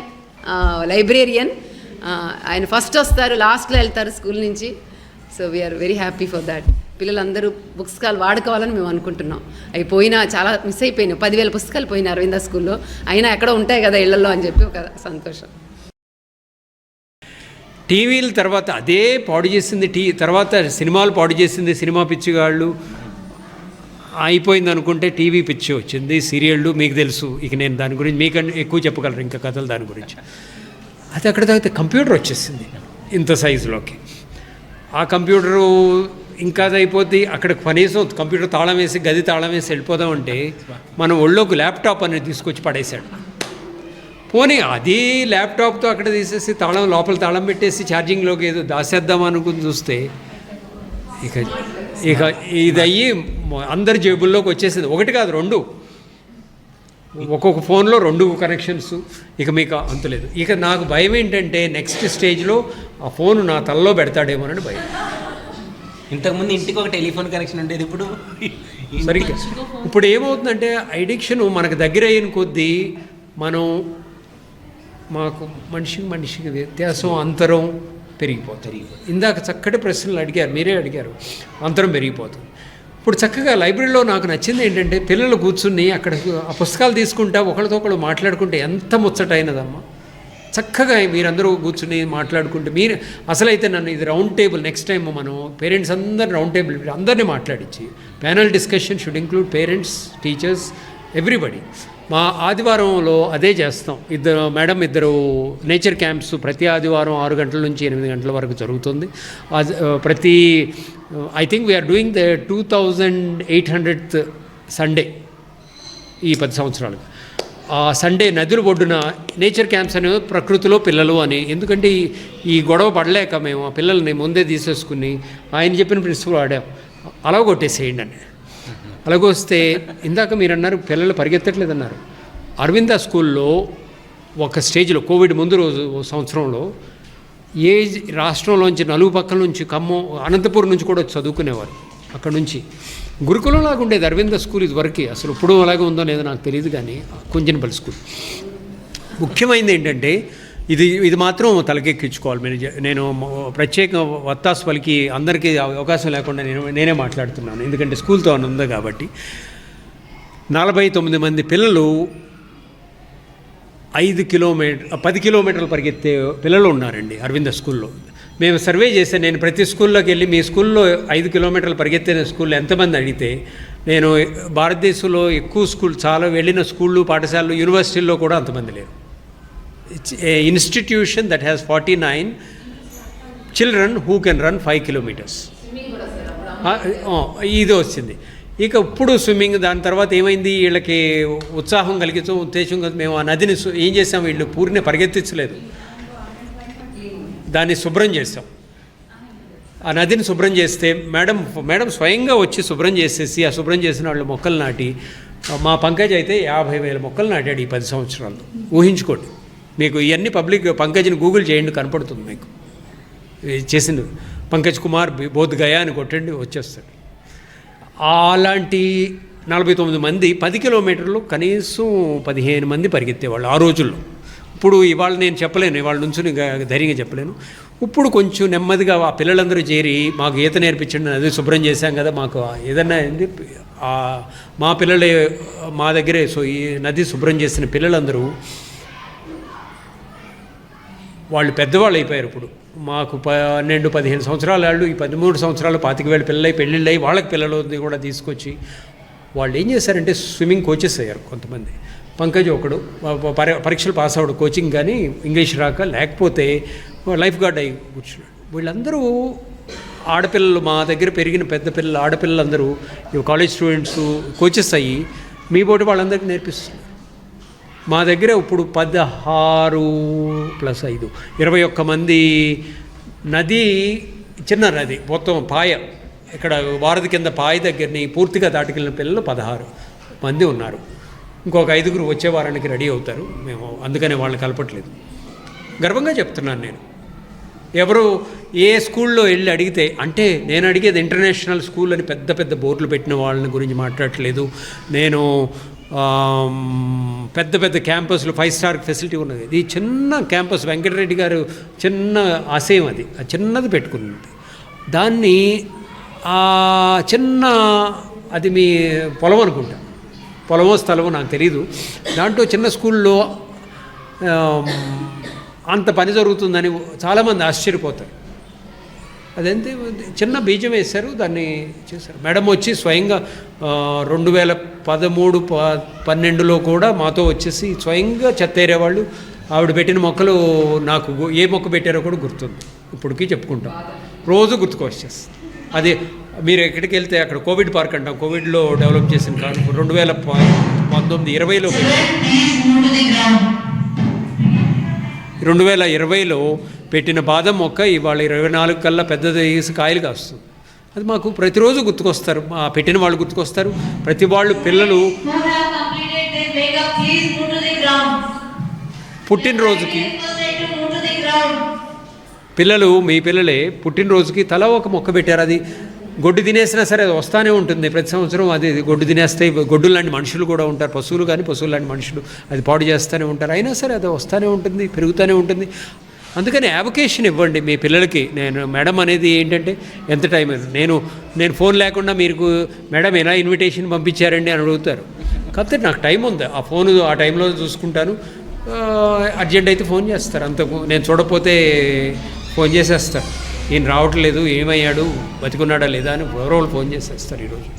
librarian. ఆయన ఫస్ట్ వస్తారు, లాస్ట్లో వెళ్తారు స్కూల్ నుంచి. So we are very happy for that. పిల్లలందరూ పుస్తకాలు వాడుకోవాలని మేము అనుకుంటున్నాం. అవి పోయినా చాలా మిస్ అయిపోయినాయి. 10,000 పుస్తకాలు పోయినాయి అరవింద స్కూల్లో, అయినా ఎక్కడో ఉంటాయి కదా ఇళ్లలో అని చెప్పి ఒక సంతోషం. టీవీల తర్వాత అదే పాడు చేసింది, తర్వాత సినిమాలు పాడు చేసింది. సినిమా పిచ్చిగాళ్ళు అయిపోయింది అనుకుంటే టీవీ పిచ్చి వచ్చింది, సీరియళ్ళు మీకు తెలుసు. ఇక నేను దాని గురించి మీకన్నా ఎక్కువ చెప్పగలరు ఇంకా కథలు దాని గురించి. అది అక్కడ తాగితే కంప్యూటర్ వచ్చేసింది ఇంత సైజులోకి. ఆ కంప్యూటరు ఇంకా అయిపోతే అక్కడ కనీసం కంప్యూటర్ తాళం వేసి, గది తాళం వేసి వెళ్ళిపోదామంటే మనం ఒళ్ళోకి ల్యాప్టాప్ అనేది తీసుకొచ్చి పడేశాడు. పోనీ అది ల్యాప్టాప్తో అక్కడ తీసేసి తాళం లోపల తాళం పెట్టేసి ఛార్జింగ్లోకి ఏదో దాసేద్దాం అనుకుని చూస్తే ఇక ఇక ఇది అయ్యి అందరి జేబుల్లోకి వచ్చేసింది. ఒకటి కాదు, 2, ఒక్కొక్క ఫోన్లో 2 కనెక్షన్స్. ఇక మీకు అంతలేదు. ఇక నాకు భయం ఏంటంటే నెక్స్ట్ స్టేజ్లో ఆ ఫోన్ నా తలలో పెడతాడేమోనని భయం. ఇంతకుముందు ఇంటికి ఒక టెలిఫోన్ కనెక్షన్ ఉండేది, ఇప్పుడు సరిగ్గా. ఇప్పుడు ఏమవుతుందంటే అడిక్షన్ మనకు దగ్గర అయిన కొద్దీ మనం మాకు మనిషికి వ్యత్యాసం, అంతరం పెరిగిపోతుంది. ఇందాక చక్కటి ప్రశ్నలు అడిగారు, మీరే అడిగారు, అంతరం పెరిగిపోతుంది. ఇప్పుడు చక్కగా లైబ్రరీలో నాకు నచ్చింది ఏంటంటే పిల్లలు కూర్చుని అక్కడ ఆ పుస్తకాలు తీసుకుంటా ఒకరితో ఒకరు మాట్లాడుకుంటే ఎంత ముచ్చటైనదమ్మా. చక్కగా మీరందరూ కూర్చుని మాట్లాడుకుంటే మీరు అసలైతే నన్ను ఇది రౌండ్ టేబుల్, నెక్స్ట్ టైం మనం పేరెంట్స్ అందరిని రౌండ్ టేబుల్ అందరినీ మాట్లాడించి panel discussion should include parents, teachers, everybody. మా ఆదివారంలో అదే చేస్తాం. ఇద్దరు నేచర్ క్యాంప్స్ ప్రతి ఆదివారం 6 గంటల నుంచి 8 గంటల వరకు జరుగుతుంది. ప్రతి I think we are doing the 2800th Sunday ఈ 10 సంవత్సరాలుగా. ఆ సండే నదుల ఒడ్డున నేచర్ క్యాంప్స్ అనే ప్రకృతిలో పిల్లలు అని. ఎందుకంటే ఈ గొడవ పడలేక మేము ఆ పిల్లల్ని ముందే తీసేసుకుని ఆయన చెప్పిన ప్రిన్సిపల్ వాడాం, అలా కొట్టేసేయండి అని. అలాగొస్తే ఇందాక మీరు అన్నారు పిల్లలు పరిగెత్తట్లేదన్నారు. అరవింద స్కూల్లో ఒక స్టేజ్లో కోవిడ్ ముందు రోజు సంవత్సరంలో ఏ రాష్ట్రంలోంచి నలుగు పక్కల నుంచి ఖమ్మం, అనంతపురం నుంచి కూడా చదువుకునేవారు. అక్కడ నుంచి గురుకులంలాగా ఉండేది అరవింద స్కూల్ ఇదివరకు. అసలు ఇప్పుడు అలాగే ఉందో లేదో నాకు తెలియదు, కానీ కుంజనపల్లి స్కూల్. ముఖ్యమైనది ఏంటంటే ఇది మాత్రం తలకెక్కించుకోవాలి. నేను ప్రత్యేక వత్తాసు పలికి అందరికీ అవకాశం లేకుండా నేనే మాట్లాడుతున్నాను, ఎందుకంటే స్కూల్తో ఉంది కాబట్టి. 49 మంది పిల్లలు 10 కిలోమీటర్లు పరిగెత్తే పిల్లలు ఉన్నారండి అరవింద స్కూల్లో. మేము సర్వే చేశాను. నేను ప్రతి స్కూల్లోకి వెళ్ళి మీ స్కూల్లో 5 కిలోమీటర్లు పరిగెత్తిన స్కూల్లో ఎంతమంది అడిగితే, నేను భారతదేశంలో ఎక్కువ చాలా వెళ్ళిన స్కూళ్ళు, పాఠశాలలు, యూనివర్సిటీల్లో కూడా అంతమంది లేరు. Institution that has 49 children who can run 5 kilometres. ఇది వచ్చింది. ఇక ఇప్పుడు స్విమ్మింగ్. దాని తర్వాత ఏమైంది, వీళ్ళకి ఉత్సాహం కలిగించడం ఉద్దేశం కదా. మేము ఆ నదిని ఏం చేసాం, వీళ్ళు పూర్తిని పరిగెత్తించలేదు, దాన్ని శుభ్రం చేసాం. ఆ నదిని శుభ్రం చేస్తే మేడం స్వయంగా వచ్చి శుభ్రం చేసేసి, ఆ శుభ్రం చేసిన వాళ్ళు మొక్కలు నాటి, మా పంకజ్ అయితే 50,000 మొక్కలు నాటాడు ఈ 10 సంవత్సరాల్లో. ఊహించుకోండి. మీకు ఇవన్నీ పంకజ్ని గూగుల్ చేయండి, కనపడుతుంది మీకు చేసింది. పంకజ్ కుమార్ బోధ్ గయా అని కొట్టండి, వచ్చేస్తాడు. అలాంటి 49 మంది 10 కిలోమీటర్లు కనీసం 15 మంది పరిగెత్తేవాళ్ళు ఆ రోజుల్లో. ఇప్పుడు ఇవాళ నేను చెప్పలేను, ఇవాళ నుంచి ధైర్యంగా చెప్పలేను. ఇప్పుడు కొంచెం నెమ్మదిగా ఆ పిల్లలందరూ చేరి మాకు ఈత నేర్పించండి, అది శుభ్రం చేశాం కదా, మాకు ఏదన్నా అయింది. మా పిల్లలే మా దగ్గరే ఈ నది శుభ్రం చేసిన పిల్లలందరూ వాళ్ళు పెద్దవాళ్ళు అయిపోయారు. ఇప్పుడు మాకు 12-15 సంవత్సరాల వాళ్ళు, ఈ 13 సంవత్సరాలు 25,000 పిల్లలై పెళ్ళిళ్ళు అయ్యి వాళ్ళకి పిల్లలు కూడా తీసుకొచ్చి వాళ్ళు ఏం చేశారంటే స్విమ్మింగ్ కోచెస్ అయ్యారు కొంతమంది. పంకజ్ ఒకడు పరీక్షలు పాస్ అవ్వడు, కోచింగ్ కానీ ఇంగ్లీష్ రాక, లేకపోతే లైఫ్ గార్డ్ అయ్యి కూర్చున్నాడు. వీళ్ళందరూ ఆడపిల్లలు, మా దగ్గర పెరిగిన పెద్ద పిల్లలు ఆడపిల్లలందరూ కాలేజ్ స్టూడెంట్స్ కోచెస్ అయ్యి మీ బోటి వాళ్ళందరికీ నేర్పిస్తున్నారు. మా దగ్గర ఇప్పుడు 16 + 5 21 మంది. నది చిన్న నది, మొత్తం పాయ, ఇక్కడ వారధి కింద పాయ దగ్గరని పూర్తిగా దాటుకెళ్ళిన పిల్లలు 16 మంది ఉన్నారు. ఇంకొక 5గురు వచ్చే వారానికి రెడీ అవుతారు. మేము అందుకనే వాళ్ళని కలపట్లేదు. గర్వంగా చెప్తున్నాను నేను. ఎవరు ఏ స్కూల్లో వెళ్ళి అడిగితే, అంటే నేను అడిగేది ఇంటర్నేషనల్ స్కూల్ అని పెద్ద పెద్ద బోర్డులు పెట్టిన వాళ్ళని గురించి మాట్లాడట్లేదు. నేను పెద్ద పెద్ద క్యాంపస్లు 5 స్టార్ ఫెసిలిటీ ఉన్నది. ఇది చిన్న క్యాంపస్, వెంకటరెడ్డి గారు చిన్న ఆశయం, అది చిన్నది పెట్టుకుంది. దాన్ని చిన్న, అది మీ పొలం అనుకుంటా, పొలమో స్థలమో నాకు తెలీదు. దాంట్లో చిన్న స్కూల్లో అంత పని జరుగుతుందని చాలామంది ఆశ్చర్యపోతారు. అదంతే, చిన్న బీజం వేశారు, దాన్ని చేశారు. మేడం వచ్చి స్వయంగా 2013-12లో కూడా మాతో వచ్చేసి స్వయంగా చెత్త ఏరేవాళ్ళు. ఆవిడ పెట్టిన మొక్కలు నాకు ఏ మొక్క పెట్టారో కూడా గుర్తుంది, ఇప్పటికీ చెప్పుకుంటాం, రోజు గుర్తుకొచ్చేస్తుంది. అది మీరు ఎక్కడికి వెళ్తే అక్కడ కోవిడ్ పార్క్ అంటాం, కోవిడ్లో డెవలప్ చేసిన కాదు, 2019-20లో 2020లో పెట్టిన బాదం మొక్క ఇవాళ 24 కల్లా పెద్దది కాయలు కాస్తుంది. అది మాకు ప్రతిరోజు గుర్తుకొస్తారు, పెట్టిన వాళ్ళు గుర్తుకొస్తారు. ప్రతి వాళ్ళు పిల్లలు పుట్టినరోజుకి, పిల్లలు మీ పిల్లలే పుట్టినరోజుకి తలా ఒక మొక్క పెట్టారు. అది గొడ్డు తినేసినా సరే అది వస్తూనే ఉంటుంది ప్రతి సంవత్సరం. అది గొడ్డు తినేస్తాయి. గొడ్డు లాంటి మనుషులు కూడా ఉంటారు, పశువులు కానీ పశువులు లాంటి మనుషులు, అది పాడు చేస్తూనే ఉంటారు. అయినా సరే అది వస్తూనే ఉంటుంది, పెరుగుతూనే ఉంటుంది. అందుకని అప్లికేషన్ ఇవ్వండి మీ పిల్లలకి. నేను మేడం అనేది ఏంటంటే ఎంత టైం, నేను ఫోన్ లేకుండా మీరు మేడం ఎలా ఇన్విటేషన్ పంపించారండి అని అడుగుతారు. కాకపోతే నాకు టైం ఉంది, ఆ ఫోన్ ఆ టైంలో చూసుకుంటాను. అర్జెంట్ అయితే ఫోన్ చేస్తారు. నేను చూడకపోతే ఫోన్ చేసేస్తారు, ఈయన రావట్లేదు, ఏమయ్యాడు, బతికున్నాడా లేదా అని ఎవరో ఫోన్ చేసేస్తారు ఈరోజు.